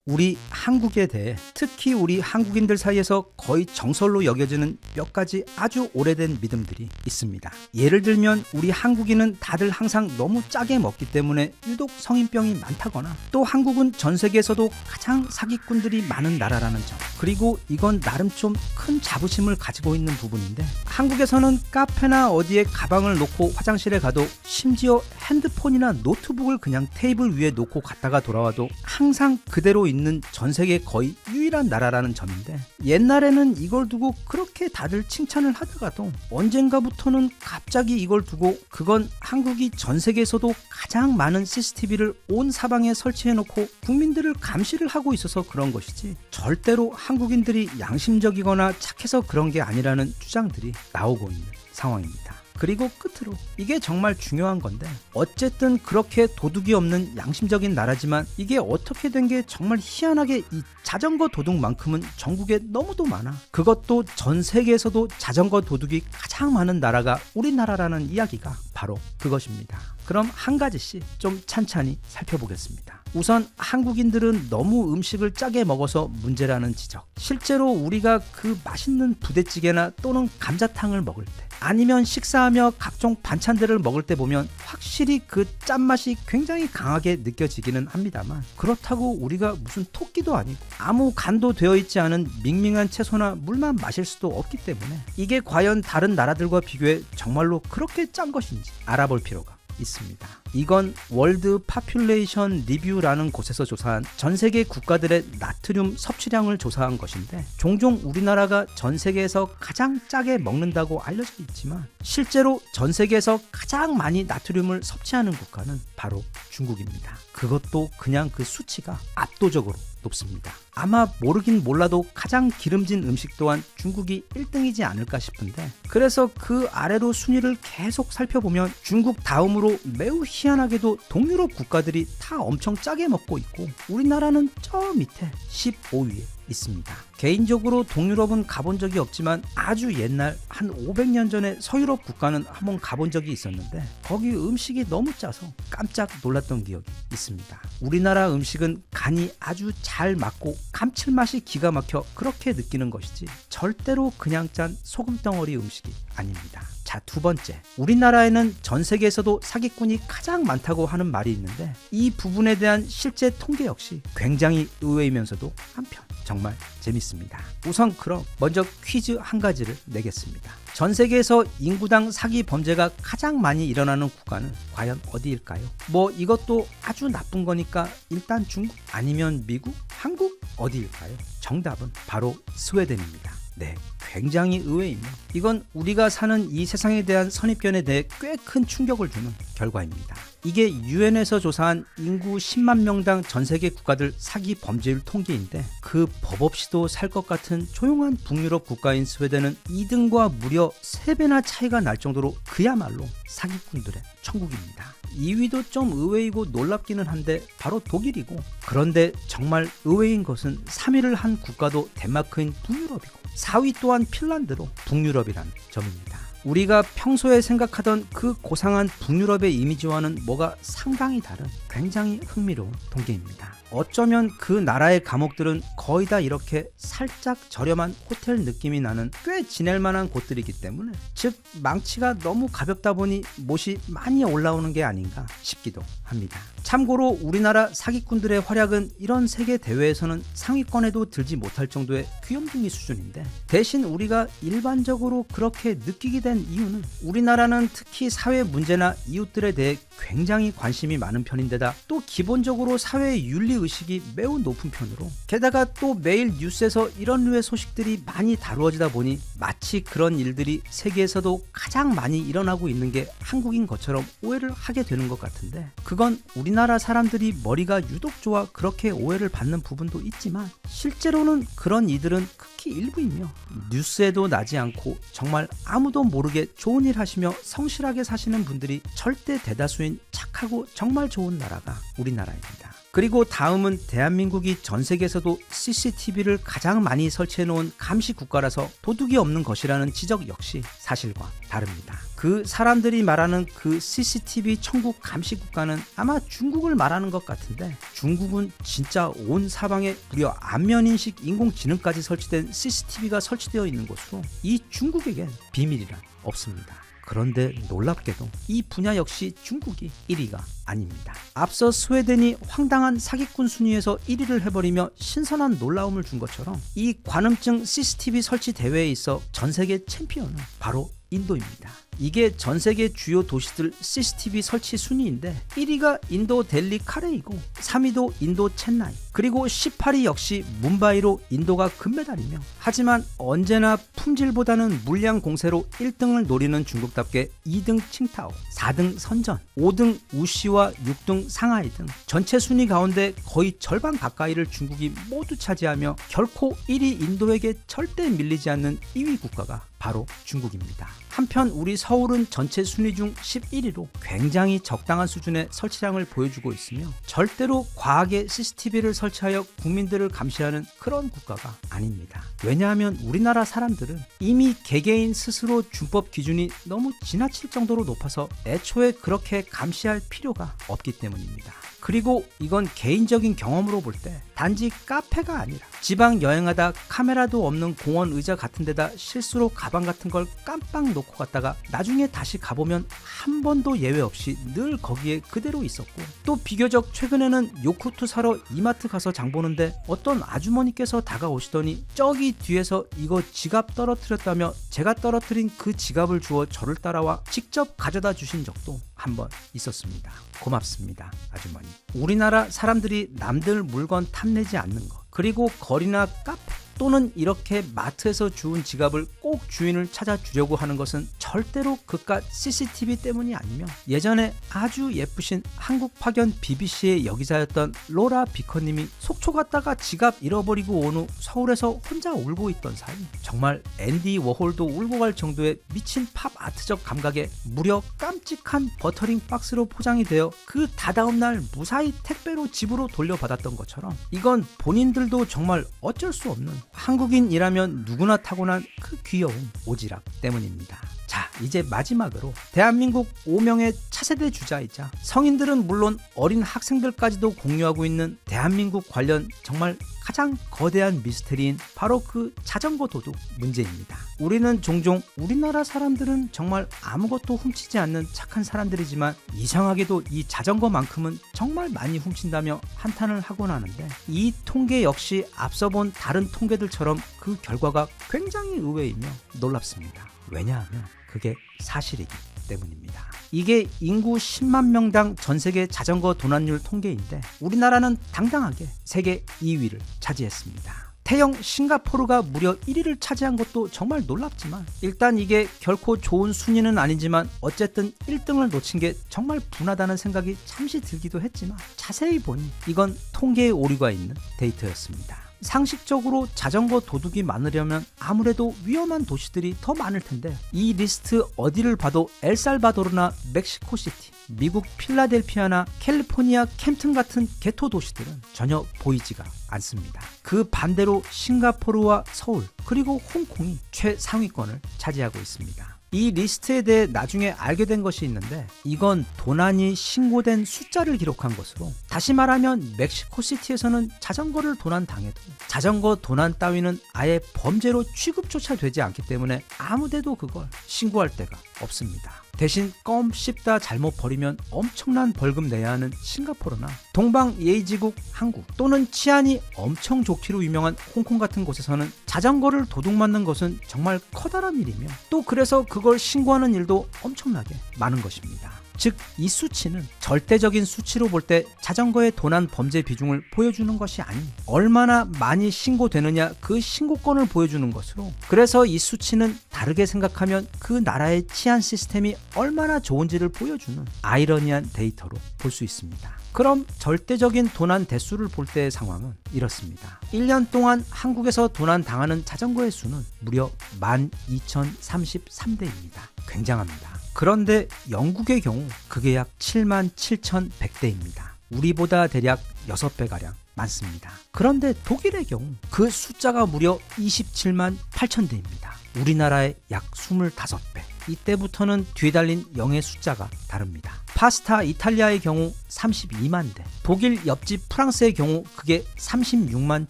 우리 한국에 대해, 특히 우리 한국인들 사이에서 거의 정설로 여겨지는 몇 가지 아주 오래된 믿음들이 있습니다. 예를 들면 우리 한국인은 다들 항상 너무 짜게 먹기 때문에 유독 성인병이 많다거나, 또 한국은 전 세계에서도 가장 사기꾼들이 많은 나라라는 점, 그리고 이건 나름 좀 큰 자부심을 가지고 있는 부분인데, 한국에서는 카페나 어디에 가방을 놓고 화장실에 가도, 심지어 핸드폰이나 노트북을 그냥 테이블 위에 놓고 갔다가 돌아와도 항상 그대로 있는 전 세계 거의 유일한 나라라는 점인데, 옛날에는 이걸 두고 그렇게 다들 칭찬을 하다가도 언젠가부터는 갑자기 이걸 두고 그건 한국이 전 세계에서도 가장 많은 CCTV를 온 사방에 설치해놓고 국민들을 감시를 하고 있어서 그런 것이지, 절대로 한국인들이 양심적이거나 착해서 그런 게 아니라는 주장들이 나오고 있는 상황입니다. 그리고 끝으로 이게 정말 중요한 건데, 어쨌든 그렇게 도둑이 없는 양심적인 나라지만 이게 어떻게 된 게 정말 희한하게 이 자전거 도둑만큼은 전국에 너무도 많아. 그것도 전 세계에서도 자전거 도둑이 가장 많은 나라가 우리나라라는 이야기가 바로 그것입니다. 그럼 한 가지씩 좀 찬찬히 살펴보겠습니다. 우선 한국인들은 너무 음식을 짜게 먹어서 문제라는 지적. 실제로 우리가 그 맛있는 부대찌개나 또는 감자탕을 먹을 때, 아니면 식사하며 각종 반찬들을 먹을 때 보면 확실히 그 짠맛이 굉장히 강하게 느껴지기는 합니다만, 그렇다고 우리가 무슨 토끼도 아니고 아무 간도 되어 있지 않은 밍밍한 채소나 물만 마실 수도 없기 때문에, 이게 과연 다른 나라들과 비교해 정말로 그렇게 짠 것인지 알아볼 필요가 있습니다. 이건 월드 파퓰레이션 리뷰라는 곳에서 조사한 전 세계 국가들의 나트륨 섭취량을 조사한 것인데, 종종 우리나라가 전 세계에서 가장 짜게 먹는다고 알려져 있지만 실제로 전 세계에서 가장 많이 나트륨을 섭취하는 국가는 바로 중국입니다. 그것도 그냥 그 수치가 압도적으로 높습니다. 아마 모르긴 몰라도 가장 기름진 음식 또한 중국이 1등이지 않을까 싶은데, 그래서 그 아래로 순위를 계속 살펴보면 중국 다음으로 매우 희한하게도 동유럽 국가들이 다 엄청 짜게 먹고 있고, 우리나라는 저 밑에 15위에 있습니다. 개인적으로 동유럽은 가본 적이 없지만 아주 옛날 한 500년 전에 서유럽 국가는 한번 가본 적이 있었는데, 거기 음식이 너무 짜서 깜짝 놀랐던 기억이 있습니다. 우리나라 음식은 간이 아주 잘 맞고 감칠맛이 기가 막혀 그렇게 느끼는 것이지, 절대로 그냥 짠 소금덩어리 음식이 아닙니다. 자, 두 번째. 우리나라에는 전 세계에서도 사기꾼이 가장 많다고 하는 말이 있는데 이 부분에 대한 실제 통계 역시 굉장히 의외이면서도 한편 정말 재밌습니다. 우선 그럼 먼저 퀴즈 한 가지를 내겠습니다. 전 세계에서 인구당 사기 범죄가 가장 많이 일어나는 국가는 과연 어디일까요? 뭐 이것도 아주 나쁜 거니까 일단 중국 아니면 미국, 한국 어디일까요? 정답은 바로 스웨덴입니다. 네, 굉장히 의외이며 이건 우리가 사는 이 세상에 대한 선입견에 대해 꽤 큰 충격을 주는 결과입니다. 이게 유엔에서 조사한 인구 10만 명당 전 세계 국가들 사기 범죄율 통계인데 그 법 없이도 살 것 같은 조용한 북유럽 국가인 스웨덴은 2등과 무려 3배나 차이가 날 정도로 그야말로 사기꾼들의 천국입니다. 2위도 좀 의외이고 놀랍기는 한데 바로 독일이고, 그런데 정말 의외인 것은 3위를 한 국가도 덴마크인 북유럽이고 4위 또한 핀란드로 북유럽이라는 점입니다. 우리가 평소에 생각하던 그 고상한 북유럽의 이미지와는 뭐가 상당히 다른 굉장히 흥미로운 통계입니다. 어쩌면 그 나라의 감옥들은 거의 다 이렇게 살짝 저렴한 호텔 느낌이 나는 꽤 지낼 만한 곳들이기 때문에, 즉 망치가 너무 가볍다 보니 못이 많이 올라오는 게 아닌가 싶기도 합니다. 참고로 우리나라 사기꾼들의 활약은 이런 세계 대회에서는 상위권에도 들지 못할 정도의 귀염둥이 수준인데, 대신 우리가 일반적으로 그렇게 느끼게 된 이유는 우리나라는 특히 사회 문제나 이웃들에 대해 굉장히 관심이 많은 편인데다 또 기본적으로 사회의 윤리의식이 매우 높은 편으로, 게다가 또 매일 뉴스에서 이런 류의 소식들이 많이 다루어지다 보니 마치 그런 일들이 세계에서도 가장 많이 일어나고 있는 게 한국인 것처럼 오해를 하게 되는 것 같은데, 그건 우리나라 사람들이 머리가 유독 좋아 그렇게 오해를 받는 부분도 있지만 실제로는 그런 이들은 극히 일부이며 뉴스에도 나지 않고 정말 아무도 모르게 좋은 일 하시며 성실하게 사시는 분들이 절대 대다수인 착하고 정말 좋은 나라가 우리나라입니다. 그리고 다음은 대한민국이 전 세계에서도 CCTV를 가장 많이 설치해 놓은 감시 국가라서 도둑이 없는 것이라는 지적 역시 사실과 다릅니다. 그 사람들이 말하는 그 CCTV 천국 감시 국가는 아마 중국을 말하는 것 같은데, 중국은 진짜 온 사방에 무려 안면인식 인공지능까지 설치된 CCTV가 설치되어 있는 곳으로 이 중국에겐 비밀이란 없습니다. 그런데 놀랍게도 이 분야 역시 중국이 1위가 아닙니다. 앞서 스웨덴이 황당한 사기꾼 순위에서 1위를 해버리며 신선한 놀라움을 준 것처럼 이 관음증 CCTV 설치 대회에 있어 전 세계 챔피언은 바로 인도입니다. 이게 전 세계 주요 도시들 CCTV 설치 순위인데 1위가 인도 델리 카레이고 3위도 인도 첸나이, 그리고 18위 역시 뭄바이로 인도가 금메달이며, 하지만 언제나 품질보다는 물량 공세로 1등을 노리는 중국답게 2등 칭타오, 4등 선전, 5등 우시와 6등 상하이 등 전체 순위 가운데 거의 절반 가까이를 중국이 모두 차지하며 결코 1위 인도에게 절대 밀리지 않는 2위 국가가 바로 중국입니다. 한편 우리 서울은 전체 순위 중 11위로 굉장히 적당한 수준의 설치량을 보여주고 있으며 절대로 과하게 CCTV를 설치하여 국민들을 감시하는 그런 국가가 아닙니다. 왜냐하면 우리나라 사람들은 이미 개개인 스스로 준법 기준이 너무 지나칠 정도로 높아서 애초에 그렇게 감시할 필요가 없기 때문입니다. 그리고 이건 개인적인 경험으로 볼 때 단지 카페가 아니라 지방 여행하다 카메라도 없는 공원 의자 같은 데다 실수로 가방 같은 걸 깜빡 놓고 갔다가 나중에 다시 가보면 한 번도 예외 없이 늘 거기에 그대로 있었고, 또 비교적 최근에는 요구르트 사러 이마트 가서 장 보는데 어떤 아주머니께서 다가오시더니 저기 뒤에서 이거 지갑 떨어뜨렸다며 제가 떨어뜨린 그 지갑을 주워 저를 따라와 직접 가져다 주신 적도 한 번 있었습니다. 고맙습니다, 아주머니. 우리나라 사람들이 남들 물건 탐내지 않는 것, 그리고 거리나 카페 또는 이렇게 마트에서 주운 지갑을 꼭 주인을 찾아주려고 하는 것은 절대로 그깟 CCTV 때문이 아니며, 예전에 아주 예쁘신 한국 파견 BBC의 여기자였던 로라 비커님이 속초 갔다가 지갑 잃어버리고 온 후 서울에서 혼자 울고 있던 사이 정말 앤디 워홀도 울고 갈 정도의 미친 팝 아트적 감각에 무려 깜찍한 버터링 박스로 포장이 되어 그 다다음 날 무사히 택배로 집으로 돌려받았던 것처럼, 이건 본인들도 정말 어쩔 수 없는 한국인이라면 누구나 타고난 그 귀여운 오지랖 때문입니다. 자, 이제 마지막으로 대한민국 5명의 차세대 주자이자 성인들은 물론 어린 학생들까지도 공유하고 있는 대한민국 관련 정말 가장 거대한 미스테리인 바로 그 자전거 도둑 문제입니다. 우리는 종종 우리나라 사람들은 정말 아무것도 훔치지 않는 착한 사람들이지만 이상하게도 이 자전거만큼은 정말 많이 훔친다며 한탄을 하곤 하는데 이 통계 역시 앞서 본 다른 통계들처럼 그 결과가 굉장히 의외이며 놀랍습니다. 왜냐하면 그게 사실이기 때문입니다. 이게 인구 10만 명당 전 세계 자전거 도난율 통계인데 우리나라는 당당하게 세계 2위를 차지했습니다. 태영 싱가포르가 무려 1위를 차지한 것도 정말 놀랍지만 일단 이게 결코 좋은 순위는 아니지만 어쨌든 1등을 놓친 게 정말 분하다는 생각이 잠시 들기도 했지만 자세히 보니 이건 통계의 오류가 있는 데이터였습니다. 상식적으로 자전거 도둑이 많으려면 아무래도 위험한 도시들이 더 많을 텐데 이 리스트 어디를 봐도 엘살바도르나 멕시코시티, 미국 필라델피아나 캘리포니아 캠튼 같은 개토 도시들은 전혀 보이지가 않습니다. 그 반대로 싱가포르와 서울 그리고 홍콩이 최상위권을 차지하고 있습니다. 이 리스트에 대해 나중에 알게 된 것이 있는데 이건 도난이 신고된 숫자를 기록한 것으로 다시 말하면 멕시코시티에서는 자전거를 도난당해도 자전거 도난 따위는 아예 범죄로 취급조차 되지 않기 때문에 아무데도 그걸 신고할 데가 없습니다. 대신 껌 씹다 잘못 버리면 엄청난 벌금 내야 하는 싱가포르나 동방예의지국 한국 또는 치안이 엄청 좋기로 유명한 홍콩 같은 곳에서는 자전거를 도둑맞는 것은 정말 커다란 일이며 또 그래서 그걸 신고하는 일도 엄청나게 많은 것입니다. 즉 이 수치는 절대적인 수치로 볼 때 자전거의 도난 범죄 비중을 보여주는 것이 아닌 얼마나 많이 신고되느냐 그 신고건을 보여주는 것으로 그래서 이 수치는 다르게 생각하면 그 나라의 치안 시스템이 얼마나 좋은지를 보여주는 아이러니한 데이터로 볼 수 있습니다. 그럼 절대적인 도난 대수를 볼 때의 상황은 이렇습니다. 1년 동안 한국에서 도난 당하는 자전거의 수는 무려 12,033대입니다. 굉장합니다. 그런데 영국의 경우 그게 약 77,100대입니다. 우리보다 대략 6배가량 많습니다. 그런데 독일의 경우 그 숫자가 무려 278,000대입니다. 우리나라의 약 25배. 이때부터는 뒤에 달린 0의 숫자가 다릅니다. 파스타 이탈리아의 경우 32만 대, 독일 옆집 프랑스의 경우 그게 36만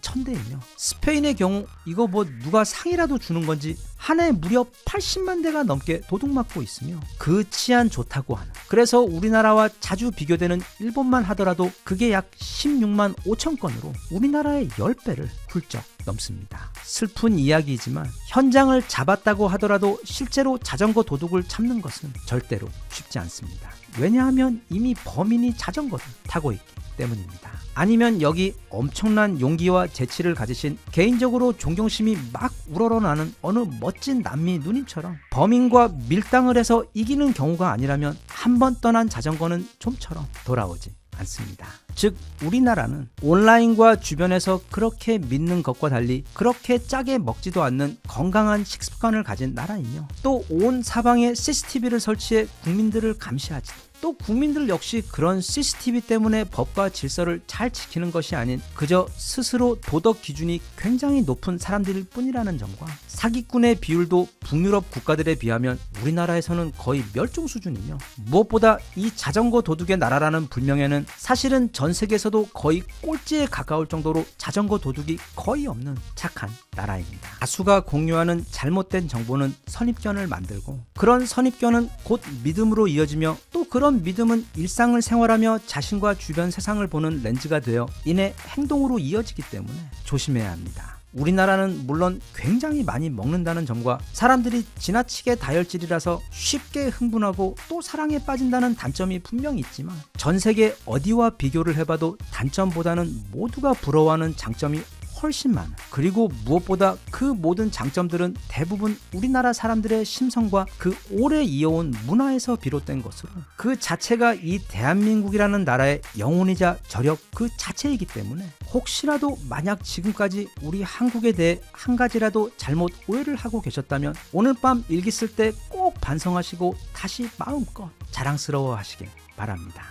1000대이며 스페인의 경우 이거 뭐 누가 상이라도 주는 건지 한 해 무려 80만 대가 넘게 도둑맞고 있으며 그 치안 좋다고 하는 그래서 우리나라와 자주 비교되는 일본만 하더라도 그게 약 16만 5천 건으로 우리나라의 10배를 훌쩍 넘습니다. 슬픈 이야기이지만 현장을 잡았다고 하더라도 실제로 자전거 도둑을 잡는 것은 절대로 쉽지 않습니다. 왜냐하면 이미 범인이 자전거를 타고 있기 때문입니다. 아니면 여기 엄청난 용기와 재치를 가지신 개인적으로 존경심이 막 우러러나는 어느 멋진 남미 누님처럼 범인과 밀당을 해서 이기는 경우가 아니라면 한 번 떠난 자전거는 좀처럼 돌아오지 않습니다. 즉 우리나라는 온라인과 주변에서 그렇게 믿는 것과 달리 그렇게 짜게 먹지도 않는 건강한 식습관을 가진 나라이며 또 온 사방에 CCTV를 설치해 국민들을 감시하지도 또 국민들 역시 그런 CCTV 때문에 법과 질서를 잘 지키는 것이 아닌 그저 스스로 도덕 기준이 굉장히 높은 사람들일 뿐이라는 점과 사기꾼의 비율도 북유럽 국가들에 비하면 우리나라에서는 거의 멸종 수준이며 무엇보다 이 자전거 도둑의 나라라는 불명예는 사실은 전 세계에서도 거의 꼴찌에 가까울 정도로 자전거 도둑이 거의 없는 착한 나라입니다. 다수가 공유하는 잘못된 정보는 선입견을 만들고 그런 선입견은 곧 믿음으로 이어지며 또 그런 믿음은 일상을 생활하며 자신과 주변 세상을 보는 렌즈가 되어 이내 행동으로 이어지기 때문에 조심해야 합니다. 우리나라는 물론 굉장히 많이 먹는다는 점과 사람들이 지나치게 다혈질이라서 쉽게 흥분하고 또 사랑에 빠진다는 단점이 분명히 있지만 전 세계 어디와 비교를 해봐도 단점보다는 모두가 부러워하는 장점이 훨씬 많아. 그리고 무엇보다 그 모든 장점들은 대부분 우리나라 사람들의 심성과 그 오래 이어온 문화에서 비롯된 것으로 그 자체가 이 대한민국이라는 나라의 영혼이자 저력 그 자체이기 때문에 혹시라도 만약 지금까지 우리 한국에 대해 한 가지라도 잘못 오해를 하고 계셨다면 오늘 밤 일기 쓸 때 꼭 반성하시고 다시 마음껏 자랑스러워 하시길 바랍니다.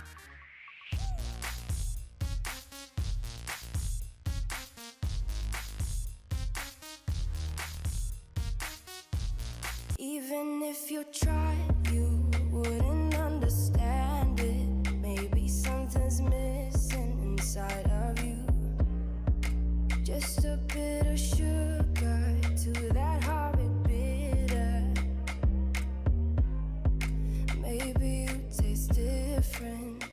Even if you tried, you wouldn't understand it. Maybe something's missing inside of you. Just a bit of sugar to that horrid bitter. Maybe you taste different.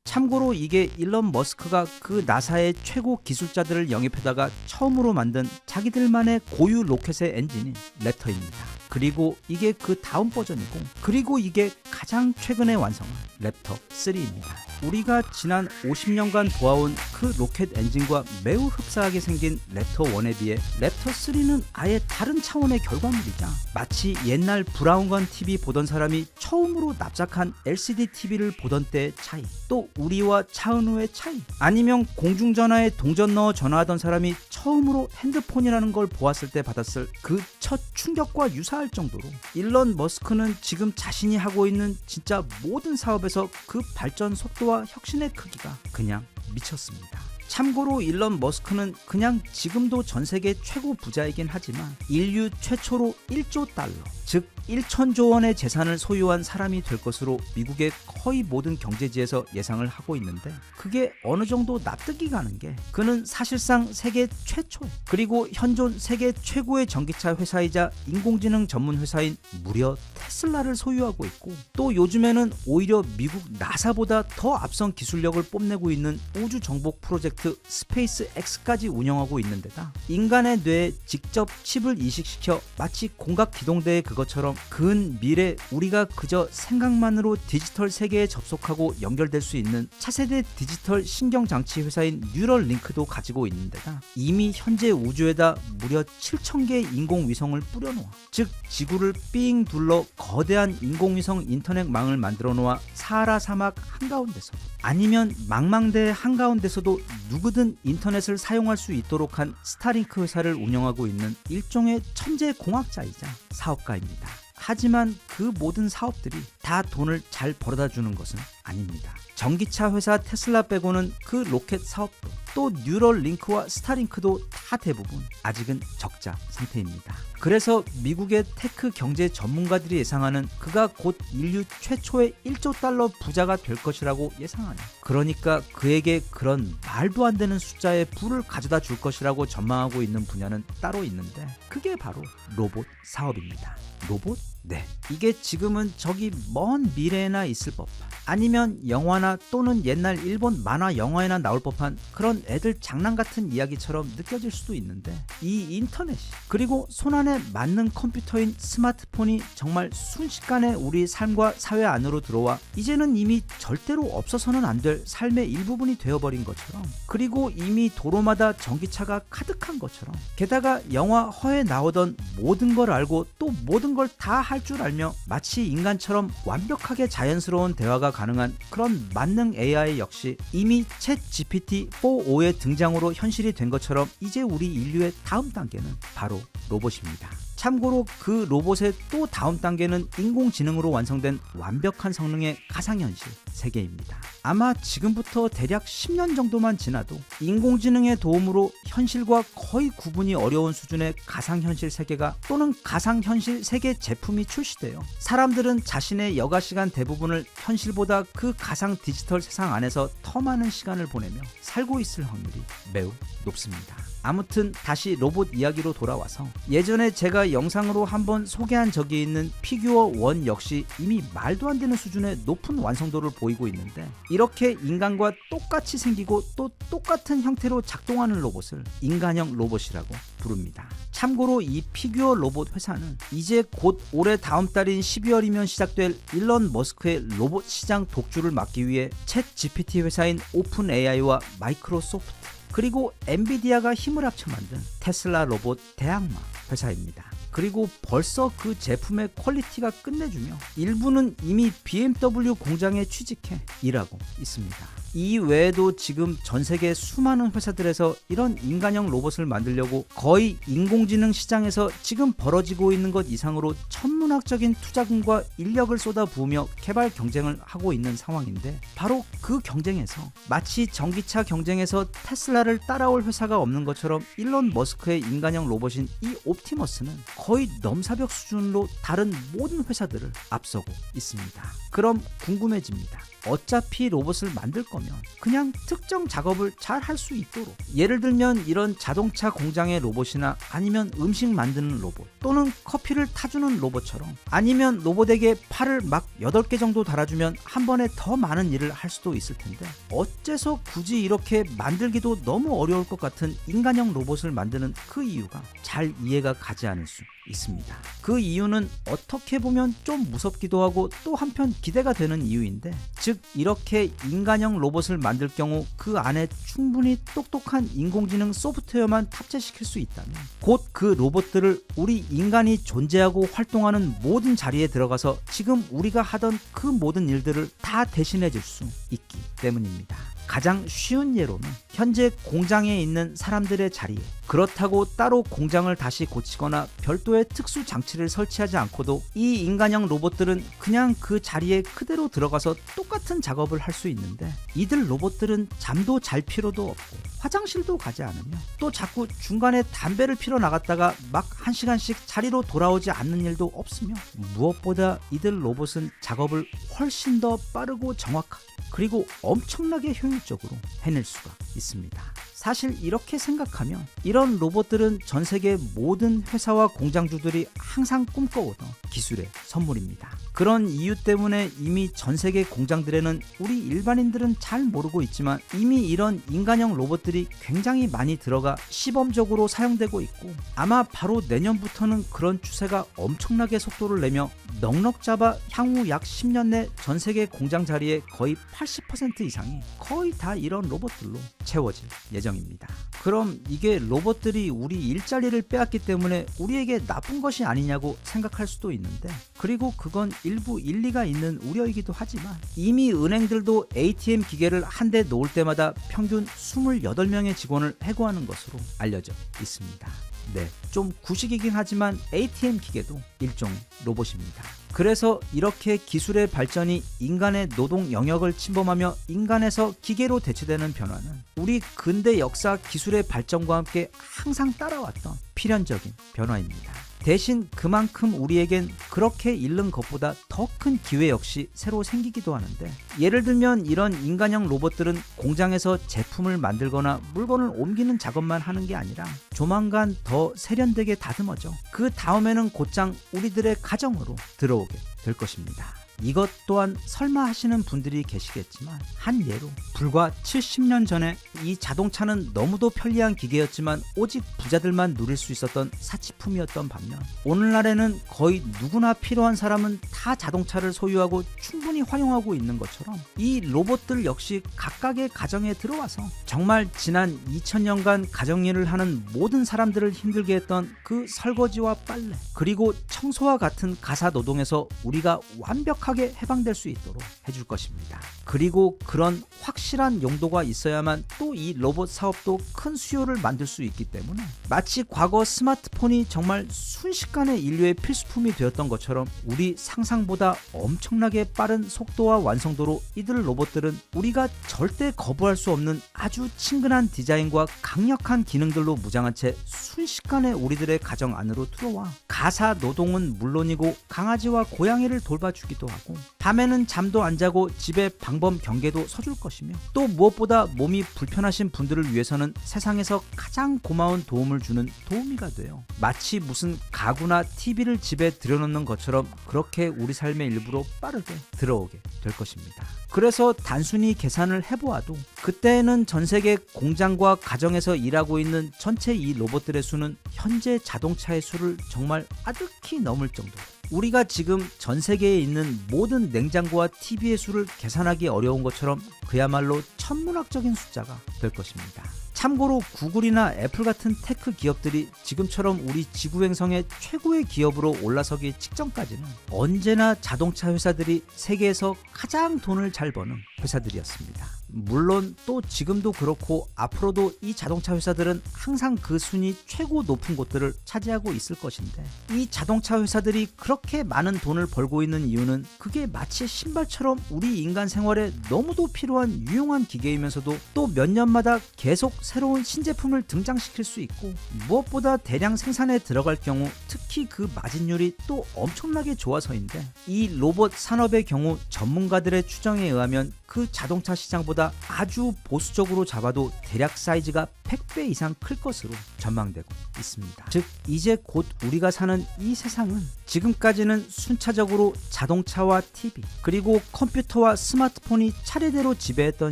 참고로 이게 일론 머스크가 그 나사의 최고 기술자들을 영입하다가 처음으로 만든 자기들만의 고유 로켓의 엔진이 랩터입니다. 그리고 이게 그 다음 버전이고, 그리고 이게 가장 최근에 완성한 랩터 3입니다. 우리가 지난 50년간 보아온 그 로켓 엔진과 매우 흡사하게 생긴 랩터 1에 비해 랩터 3는 아예 다른 차원의 결과물이자 마치 옛날 브라운관 TV 보던 사람이 처음으로 납작한 LCD TV를 보던 때의 차이, 또 우리와 차은우의 차이, 아니면 공중전화에 동전 넣어 전화하던 사람이 처음으로 핸드폰이라는 걸 보았을 때 받았을 그 첫 충격과 유사할 정도로 일론 머스크는 지금 자신이 하고 있는 진짜 모든 사업에서 그 발전 속도와 혁신의 크기가 그냥 미쳤습니다. 참고로 일론 머스크는 그냥 지금도 전 세계 최고 부자이긴 하지만 인류 최초로 1조 달러, 즉 1천조 원의 재산을 소유한 사람이 될 것으로 미국의 거의 모든 경제지에서 예상을 하고 있는데, 그게 어느 정도 납득이 가는 게 그는 사실상 세계 최초의, 그리고 현존 세계 최고의 전기차 회사이자 인공지능 전문 회사인 무려 테슬라를 소유하고 있고, 또 요즘에는 오히려 미국 나사보다 더 앞선 기술력을 뽐내고 있는 우주 정복 프로젝트 스페이스 X까지 운영하고 있는 데다 인간의 뇌에 직접 칩을 이식시켜 마치 공각 기동대의 그것처럼 근 미래 우리가 그저 생각만으로 디지털 세계에 접속하고 연결될 수 있는 차세대 디지털 신경장치 회사인 뉴럴링크도 가지고 있는 데다 이미 현재 우주에다 무려 7,000개의 인공위성을 뿌려놓아, 즉 지구를 삥 둘러 거대한 인공위성 인터넷망을 만들어 놓아 사하라 사막 한가운데서, 아니면 망망대해 한가운데서도 누구든 인터넷을 사용할 수 있도록 한 스타링크 회사를 운영하고 있는 일종의 천재 공학자이자 사업가입니다. 하지만 그 모든 사업들이 다 돈을 잘 벌어다 주는 것은 아닙니다. 전기차 회사 테슬라 빼고는 그 로켓 사업도, 또 뉴럴링크와 스타링크도 다 대부분 아직은 적자 상태입니다. 그래서 미국의 테크 경제 전문가들이 예상하는 그가 곧 인류 최초의 1조 달러 부자가 될 것이라고 예상하니, 그러니까 그에게 그런 말도 안 되는 숫자의 부를 가져다 줄 것이라고 전망하고 있는 분야는 따로 있는데, 그게 바로 로봇 사업입니다. 로봇? 네, 이게 지금은 저기 먼 미래에나 있을 법한, 아니면 영화나 또는 옛날 일본 만화 영화에나 나올 법한 그런 애들 장난 같은 이야기처럼 느껴질 수도 있는데, 이 인터넷이, 그리고 손안에 맞는 컴퓨터인 스마트폰이 정말 순식간에 우리 삶과 사회 안으로 들어와 이제는 이미 절대로 없어서는 안 될 삶의 일부분이 되어버린 것처럼, 그리고 이미 도로마다 전기차가 가득한 것처럼, 게다가 영화 허에 나오던 모든 걸 알고 또 모든 걸 다 할 줄 알며 마치 인간처럼 완벽하게 자연스러운 대화가 가능한 그런 만능 AI 역시 이미 챗 GPT-4.5의 등장으로 현실이 된 것처럼 이제 우리 인류의 다음 단계는 바로 로봇입니다. 참고로 그 로봇의 또 다음 단계는 인공지능으로 완성된 완벽한 성능의 가상현실 세계입니다. 아마 지금부터 대략 10년 정도만 지나도 인공지능의 도움으로 현실과 거의 구분이 어려운 수준의 가상현실 세계가, 또는 가상현실 세계 제품이 출시되어 사람들은 자신의 여가시간 대부분을 현실보다 그 가상 디지털 세상 안에서 더 많은 시간을 보내며 살고 있을 확률이 매우 높습니다. 아무튼 다시 로봇 이야기로 돌아와서, 예전에 제가 영상으로 한번 소개한 적이 있는 피규어 1 역시 이미 말도 안 되는 수준의 높은 완성도를 보이고 있는데, 이렇게 인간과 똑같이 생기고 또 똑같은 형태로 작동하는 로봇을 인간형 로봇이라고 부릅니다. 참고로 이 피규어 로봇 회사는 이제 곧 올해 다음 달인 12월이면 시작될 일론 머스크의 로봇 시장 독주를 막기 위해 챗 GPT 회사인 오픈 AI와 마이크로소프트, 그리고 엔비디아가 힘을 합쳐 만든 테슬라 로봇 대항마 회사입니다. 그리고 벌써 그 제품의 퀄리티가 끝내주며 일부는 이미 BMW 공장에 취직해 일하고 있습니다. 이 외에도 지금 전 세계 수많은 회사들에서 이런 인간형 로봇을 만들려고 거의 인공지능 시장에서 지금 벌어지고 있는 것 이상으로 천문학적인 투자금과 인력을 쏟아부으며 개발 경쟁을 하고 있는 상황인데, 바로 그 경쟁에서 마치 전기차 경쟁에서 테슬라를 따라올 회사가 없는 것처럼 일론 머스크의 인간형 로봇인 이 옵티머스는 거의 넘사벽 수준으로 다른 모든 회사들을 앞서고 있습니다. 그럼 궁금해집니다. 어차피 로봇을 만들 거면 그냥 특정 작업을 잘 할 수 있도록, 예를 들면 이런 자동차 공장의 로봇이나 아니면 음식 만드는 로봇 또는 커피를 타주는 로봇처럼, 아니면 로봇에게 팔을 막 8개 정도 달아주면 한 번에 더 많은 일을 할 수도 있을 텐데, 어째서 굳이 이렇게 만들기도 너무 어려울 것 같은 인간형 로봇을 만드는 그 이유가 잘 이해가 가지 않을 수 있습니다. 그 이유는 어떻게 보면 좀 무섭기도 하고 또 한편 기대가 되는 이유인데, 즉 이렇게 인간형 로봇을 만들 경우 그 안에 충분히 똑똑한 인공지능 소프트웨어만 탑재시킬 수 있다면 곧 그 로봇들을 우리 인간이 존재하고 활동하는 모든 자리에 들어가서 지금 우리가 하던 그 모든 일들을 다 대신해 줄 수 있기 때문입니다. 가장 쉬운 예로는 현재 공장에 있는 사람들의 자리에, 그렇다고 따로 공장을 다시 고치거나 별도의 특수 장치를 설치하지 않고도 이 인간형 로봇들은 그냥 그 자리에 그대로 들어가서 똑같은 작업을 할 수 있는데, 이들 로봇들은 잠도 잘 필요도 없고 화장실도 가지 않으며 또 자꾸 중간에 담배를 피러 나갔다가 막 1시간씩 자리로 돌아오지 않는 일도 없으며, 무엇보다 이들 로봇은 작업을 훨씬 더 빠르고 정확하게 그리고 엄청나게 효율적으로 해낼 수가 있습니다. 사실 이렇게 생각하면 이런 로봇들은 전 세계 모든 회사와 공장주들이 항상 꿈꿔오던 기술의 선물입니다. 그런 이유 때문에 이미 전 세계 공장들에는 우리 일반인들은 잘 모르고 있지만 이미 이런 인간형 로봇들이 굉장히 많이 들어가 시범적으로 사용되고 있고, 아마 바로 내년부터는 그런 추세가 엄청나게 속도를 내며 넉넉 잡아 향후 약 10년 내 전 세계 공장 자리의 거의 80% 이상이 거의 다 이런 로봇들로 채워질 예정입니다. 그럼 이게 로봇들이 우리 일자리를 빼앗기 때문에 우리에게 나쁜 것이 아니냐고 생각할 수도 있는데, 그리고 그건 일부 일리가 있는 우려이기도 하지만 이미 은행들도 ATM 기계를 한 대 놓을 때마다 평균 28명의 직원을 해고하는 것으로 알려져 있습니다. 네, 좀 구식이긴 하지만 ATM 기계도 일종의 로봇입니다. 그래서 이렇게 기술의 발전이 인간의 노동 영역을 침범하며 인간에서 기계로 대체되는 변화는 우리 근대 역사 기술의 발전과 함께 항상 따라왔던 필연적인 변화입니다. 대신 그만큼 우리에겐 그렇게 잃는 것보다 더 큰 기회 역시 새로 생기기도 하는데, 예를 들면 이런 인간형 로봇들은 공장에서 제품을 만들거나 물건을 옮기는 작업만 하는 게 아니라 조만간 더 세련되게 다듬어져 그 다음에는 곧장 우리들의 가정으로 들어오게 될 것입니다. 이것 또한 설마 하시는 분들이 계시겠지만, 한 예로 불과 70년 전에 이 자동차는 너무도 편리한 기계였지만 오직 부자들만 누릴 수 있었던 사치품이었던 반면, 오늘날에는 거의 누구나 필요한 사람은 다 자동차를 소유하고 충분히 활용하고 있는 것처럼 이 로봇들 역시 각각의 가정에 들어와서 정말 지난 2000년간 가정일을 하는 모든 사람들을 힘들게 했던 그 설거지와 빨래 그리고 청소와 같은 가사 노동에서 우리가 완벽하게 해방될 수 있도록 해줄 것입니다. 그리고 그런 확실한 용도가 있어야만 또 이 로봇 사업도 큰 수요를 만들 수 있기 때문에, 마치 과거 스마트폰이 정말 순식간에 인류의 필수품이 되었던 것처럼 우리 상상보다 엄청나게 빠른 속도와 완성도로 이들 로봇들은 우리가 절대 거부할 수 없는 아주 친근한 디자인과 강력한 기능들로 무장한 채 순식간에 우리들의 가정 안으로 들어와 가사 노동은 물론이고 강아지와 고양이를 돌봐주기도 하고, 밤에는 잠도 안 자고 집에 방범 경계도 서줄 것이며, 또 무엇보다 몸이 불편하신 분들을 위해서는 세상에서 가장 고마운 도움을 주는 도우미가 돼요. 마치 무슨 가구나 TV를 집에 들여놓는 것처럼 그렇게 우리 삶의 일부로 빠르게 들어오게 될 것입니다. 그래서 단순히 계산을 해보아도 그때에는 전 세계 공장과 가정에서 일하고 있는 전체 이 로봇들의 수는 현재 자동차의 수를 정말 아득히 넘을 정도로, 우리가 지금 전 세계에 있는 모든 냉장고와 TV의 수를 계산하기 어려운 것처럼 그야말로 천문학적인 숫자가 될 것입니다. 참고로 구글이나 애플 같은 테크 기업들이 지금처럼 우리 지구 행성의 최고의 기업으로 올라서기 직전까지는 언제나 자동차 회사들이 세계에서 가장 돈을 잘 버는 회사들이었습니다. 물론 또 지금도 그렇고 앞으로도 이 자동차 회사들은 항상 그 순위 최고 높은 곳들을 차지하고 있을 것인데, 이 자동차 회사들이 그렇게 많은 돈을 벌고 있는 이유는 그게 마치 신발처럼 우리 인간 생활에 너무도 필요한 유용한 기계이면서도 또 몇 년마다 계속 새로운 신제품을 등장시킬 수 있고 무엇보다 대량 생산에 들어갈 경우 특히 그 마진율이 또 엄청나게 좋아서인데 이 로봇 산업의 경우 전문가들의 추정에 의하면 그 자동차 시장보다 아주 보수적으로 잡아도 대략 사이즈가 100배 이상 클 것으로 전망되고 있습니다. 즉 이제 곧 우리가 사는 이 세상은 지금까지는 순차적으로 자동차와 TV 그리고 컴퓨터와 스마트폰이 차례대로 지배했던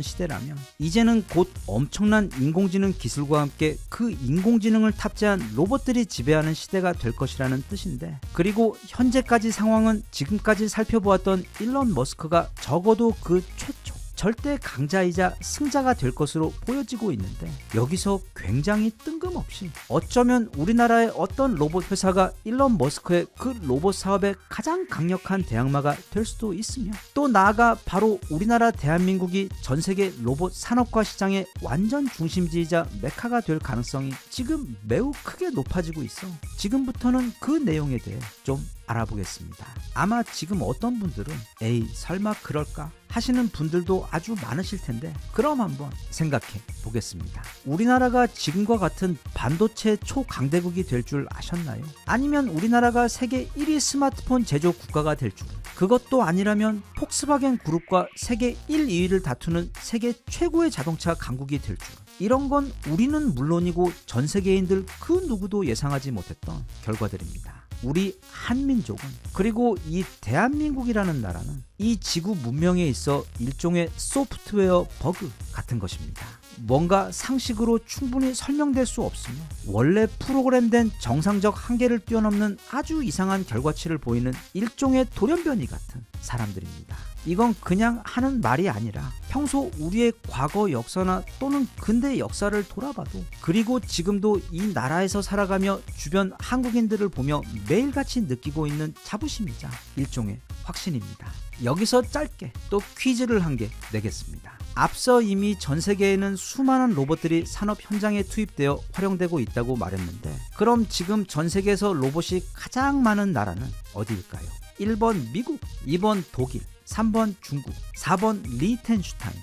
시대라면 이제는 곧 엄청난 인공지능 기술과 함께 그 인공지능을 탑재한 로봇들이 지배하는 시대가 될 것이라는 뜻인데 그리고 현재까지 상황은 지금까지 살펴보았던 일론 머스크가 적어도 그 최초 절대 강자이자 승자가 될 것으로 보여지고 있는데 여기서 굉장히 뜬금없이 어쩌면 우리나라의 어떤 로봇 회사가 일론 머스크의 그 로봇 사업의 가장 강력한 대항마가 될 수도 있으며 또 나아가 바로 우리나라 대한민국이 전 세계 로봇 산업과 시장의 완전 중심지이자 메카가 될 가능성이 지금 매우 크게 높아지고 있어 지금부터는 그 내용에 대해 좀 알아보겠습니다. 아마 지금 어떤 분들은 에이 설마 그럴까 하시는 분들도 아주 많으실 텐데 그럼 한번 생각해 보겠습니다. 우리나라가 지금과 같은 반도체 초강대국이 될 줄 아셨나요? 아니면 우리나라가 세계 1위 스마트폰 제조 국가가 될 줄 그것도 아니라면 폭스바겐 그룹과 세계 1, 2위를 다투는 세계 최고의 자동차 강국이 될 줄 이런 건 우리는 물론이고 전 세계인들 그 누구도 예상하지 못했던 결과들입니다. 우리 한민족은 그리고 이 대한민국이라는 나라는 이 지구 문명에 있어 일종의 소프트웨어 버그 같은 것입니다. 뭔가 상식으로 충분히 설명될 수 없으며 원래 프로그램된 정상적 한계를 뛰어넘는 아주 이상한 결과치를 보이는 일종의 돌연변이 같은 사람들입니다. 이건 그냥 하는 말이 아니라 평소 우리의 과거 역사나 또는 근대 역사를 돌아봐도 그리고 지금도 이 나라에서 살아가며 주변 한국인들을 보며 매일같이 느끼고 있는 자부심이자 일종의 확신입니다. 여기서 짧게 또 퀴즈를 한 개 내겠습니다. 앞서 이미 전 세계에는 수많은 로봇들이 산업 현장에 투입되어 활용되고 있다고 말했는데 그럼 지금 전 세계에서 로봇이 가장 많은 나라는 어디일까요? 1번 미국, 2번 독일, 3번 중국, 4번 리텐슈타인.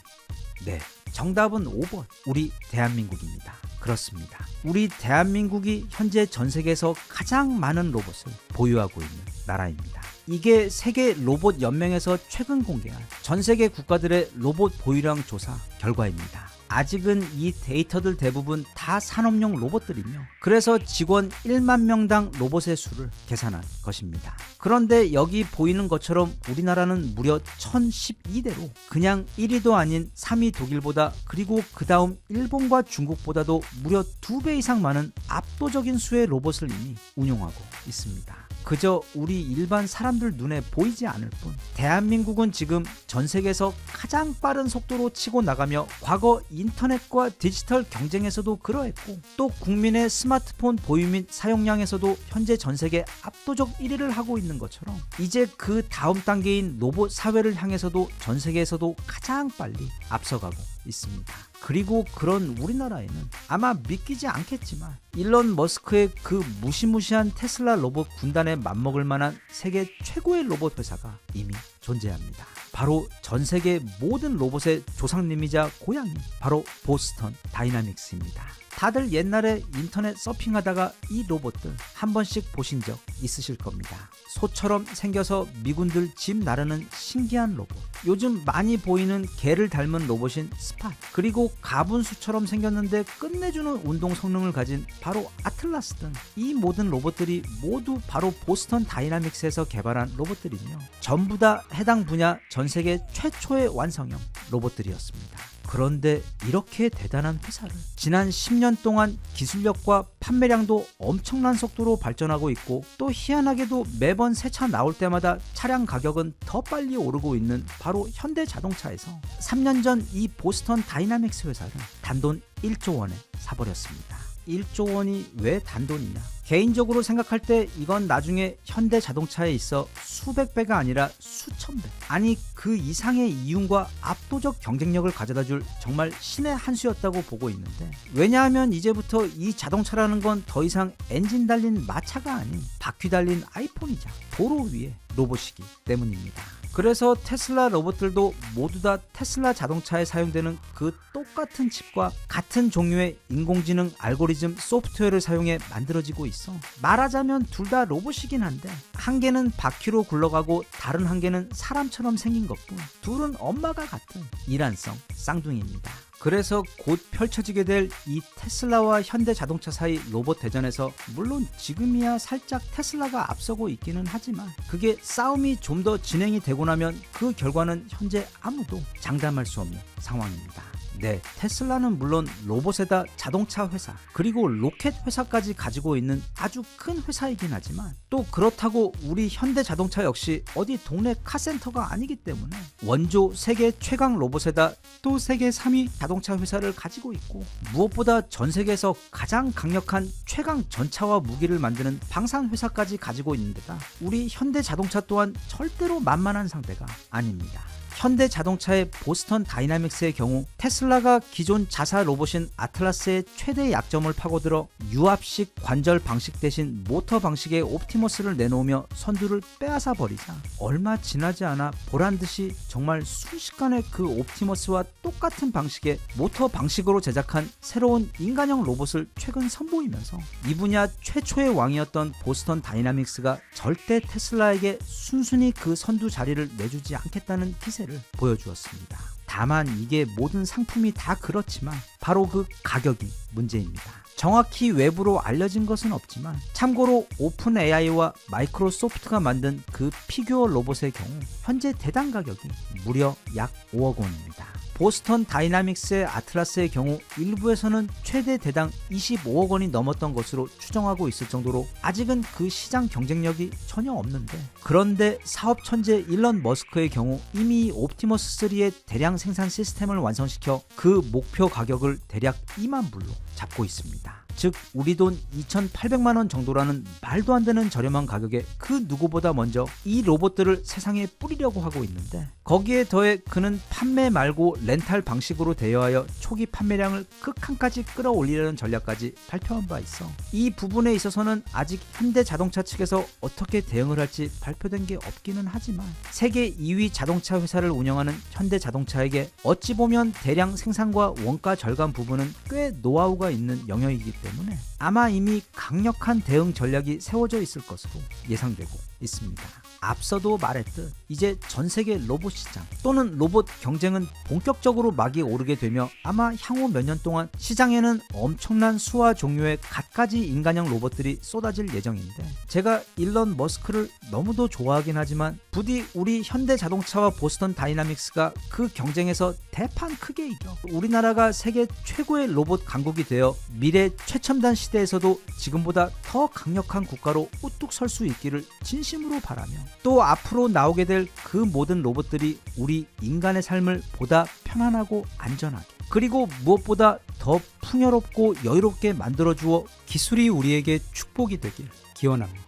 네, 정답은 5번 우리 대한민국입니다. 그렇습니다. 우리 대한민국이 현재 전 세계에서 가장 많은 로봇을 보유하고 있는 나라입니다. 이게 세계 로봇 연맹에서 최근 공개한 전 세계 국가들의 로봇 보유량 조사 결과입니다. 아직은 이 데이터들 대부분 다 산업용 로봇들이며 그래서 직원 1만 명당 로봇의 수를 계산한 것입니다. 그런데 여기 보이는 것처럼 우리나라는 무려 1012대로 그냥 1위도 아닌 3위 독일보다 그리고 그 다음 일본과 중국보다도 무려 2배 이상 많은 압도적인 수의 로봇을 이미 운용하고 있습니다. 그저 우리 일반 사람들 눈에 보이지 않을 뿐 대한민국은 지금 전 세계에서 가장 빠른 속도로 치고 나가며 과거 인터넷과 디지털 경쟁에서도 그러했고 또 국민의 스마트폰 보유 및 사용량에서도 현재 전 세계 압도적 1위를 하고 있는 것처럼 이제 그 다음 단계인 로봇 사회를 향해서도 전 세계에서도 가장 빨리 앞서가고 있습니다. 그리고 그런 우리나라에는 아마 믿기지 않겠지만 일론 머스크의 그 무시무시한 테슬라 로봇 군단에 맞먹을 만한 세계 최고의 로봇 회사가 이미 존재합니다. 바로 전 세계 모든 로봇의 조상님이자 고향이 바로 보스턴 다이나믹스입니다. 다들 옛날에 인터넷 서핑하다가 이 로봇들 한 번씩 보신 적 있으실 겁니다. 소처럼 생겨서 미군들 집 나르는 신기한 로봇. 요즘 많이 보이는 개를 닮은 로봇인 스팟. 그리고 가분수처럼 생겼는데 끝내주는 운동 성능을 가진 바로 아틀라스 등 이 모든 로봇들이 모두 바로 보스턴 다이나믹스에서 개발한 로봇들이며 전부 다 해당 분야 전 세계 최초의 완성형 로봇들이었습니다. 그런데 이렇게 대단한 회사를 지난 10년 동안 기술력과 판매량도 엄청난 속도로 발전하고 있고 또 희한하게도 매번 새 차 나올 때마다 차량 가격은 더 빨리 오르고 있는 바로 현대자동차에서 3년 전 이 보스턴 다이나믹스 회사를 단돈 1조 원에 사버렸습니다. 1조 원이 왜 단돈이냐? 개인적으로 생각할 때 이건 나중에 현대자동차에 있어 수백 배가 아니라 수천 배, 아니 그 이상의 이윤과 압도적 경쟁력을 가져다줄 정말 신의 한 수였다고 보고 있는데 왜냐하면 이제부터 이 자동차라는 건 더 이상 엔진 달린 마차가 아닌 바퀴 달린 아이폰이자 도로 위에 로봇이기 때문입니다. 그래서 테슬라 로봇들도 모두 다 테슬라 자동차에 사용되는 그 똑같은 칩과 같은 종류의 인공지능 알고리즘 소프트웨어를 사용해 만들어지고 있어. 말하자면 둘 다 로봇이긴 한데 한 개는 바퀴로 굴러가고 다른 한 개는 사람처럼 생긴 것뿐. 둘은 엄마가 같은 이란성 쌍둥이입니다. 그래서 곧 펼쳐지게 될 이 테슬라와 현대자동차 사이 로봇 대전에서 물론 지금이야 살짝 테슬라가 앞서고 있기는 하지만 그게 싸움이 좀 더 진행이 되고 나면 그 결과는 현재 아무도 장담할 수 없는 상황입니다. 네, 테슬라는 물론 로봇에다 자동차 회사 그리고 로켓 회사까지 가지고 있는 아주 큰 회사이긴 하지만 또 그렇다고 우리 현대자동차 역시 어디 동네 카센터가 아니기 때문에 원조 세계 최강 로봇에다 또 세계 3위 자동차 회사를 가지고 있고 무엇보다 전 세계에서 가장 강력한 최강 전차와 무기를 만드는 방산 회사까지 가지고 있는 데다 우리 현대자동차 또한 절대로 만만한 상대가 아닙니다. 현대자동차의 보스턴 다이나믹스의 경우 테슬라가 기존 자사 로봇인 아틀라스의 최대 약점을 파고들어 유압식 관절 방식 대신 모터 방식의 옵티머스를 내놓으며 선두를 빼앗아 버리자 얼마 지나지 않아 보란듯이 정말 순식간에 그 옵티머스와 똑같은 방식의 모터 방식으로 제작한 새로운 인간형 로봇을 최근 선보이면서 이 분야 최초의 왕이었던 보스턴 다이나믹스가 절대 테슬라에게 순순히 그 선두 자리를 내주지 않겠다는 기세를 보여주었습니다. 다만 이게 모든 상품이 다 그렇지만 바로 그 가격이 문제입니다. 정확히 외부로 알려진 것은 없지만 참고로 오픈 AI와 마이크로소프트가 만든 그 피규어 로봇의 경우 현재 대당 가격이 무려 약 5억 원입니다. 보스턴 다이나믹스의 아틀라스의 경우 일부에서는 최대 대당 25억 원이 넘었던 것으로 추정하고 있을 정도로 아직은 그 시장 경쟁력이 전혀 없는데 그런데 사업 천재 일론 머스크의 경우 이미 옵티머스 3의 대량 생산 시스템을 완성시켜 그 목표 가격을 대략 2만 불로 잡고 있습니다. 즉 우리 돈 2,800만 원 정도라는 말도 안 되는 저렴한 가격에 그 누구보다 먼저 이 로봇들을 세상에 뿌리려고 하고 있는데 거기에 더해 그는 판매 말고 렌탈 방식으로 대여하여 초기 판매량을 극한까지 끌어올리려는 전략까지 발표한 바 있어. 이 부분에 있어서는 아직 현대자동차 측에서 어떻게 대응을 할지 발표된 게 없기는 하지만 세계 2위 자동차 회사를 운영하는 현대자동차에게 어찌 보면 대량 생산과 원가 절감 부분은 꽤 노하우가 있는 영역이기 때문에 아마 이미 강력한 대응 전략이 세워져 있을 것으로 예상되고 있습니다. 앞서도 말했듯 이제 전 세계 로봇 시장 또는 로봇 경쟁은 본격적으로 막이 오르게 되며 아마 향후 몇 년 동안 시장에는 엄청난 수와 종류의 갖가지 인간형 로봇들이 쏟아질 예정인데 제가 일론 머스크를 너무도 좋아하긴 하지만 부디 우리 현대자동차와 보스턴 다이나믹스가 그 경쟁에서 대판 크게 이겨 우리나라가 세계 최고의 로봇 강국이 되어 미래 최첨단 시대에서도 지금보다 더 강력한 국가로 우뚝 설 수 있기를 진심으로 바라며 또 앞으로 나오게 될 그 모든 로봇들이 우리 인간의 삶을 보다 편안하고 안전하게 그리고 무엇보다 더 풍요롭고 여유롭게 만들어주어 기술이 우리에게 축복이 되길 기원합니다.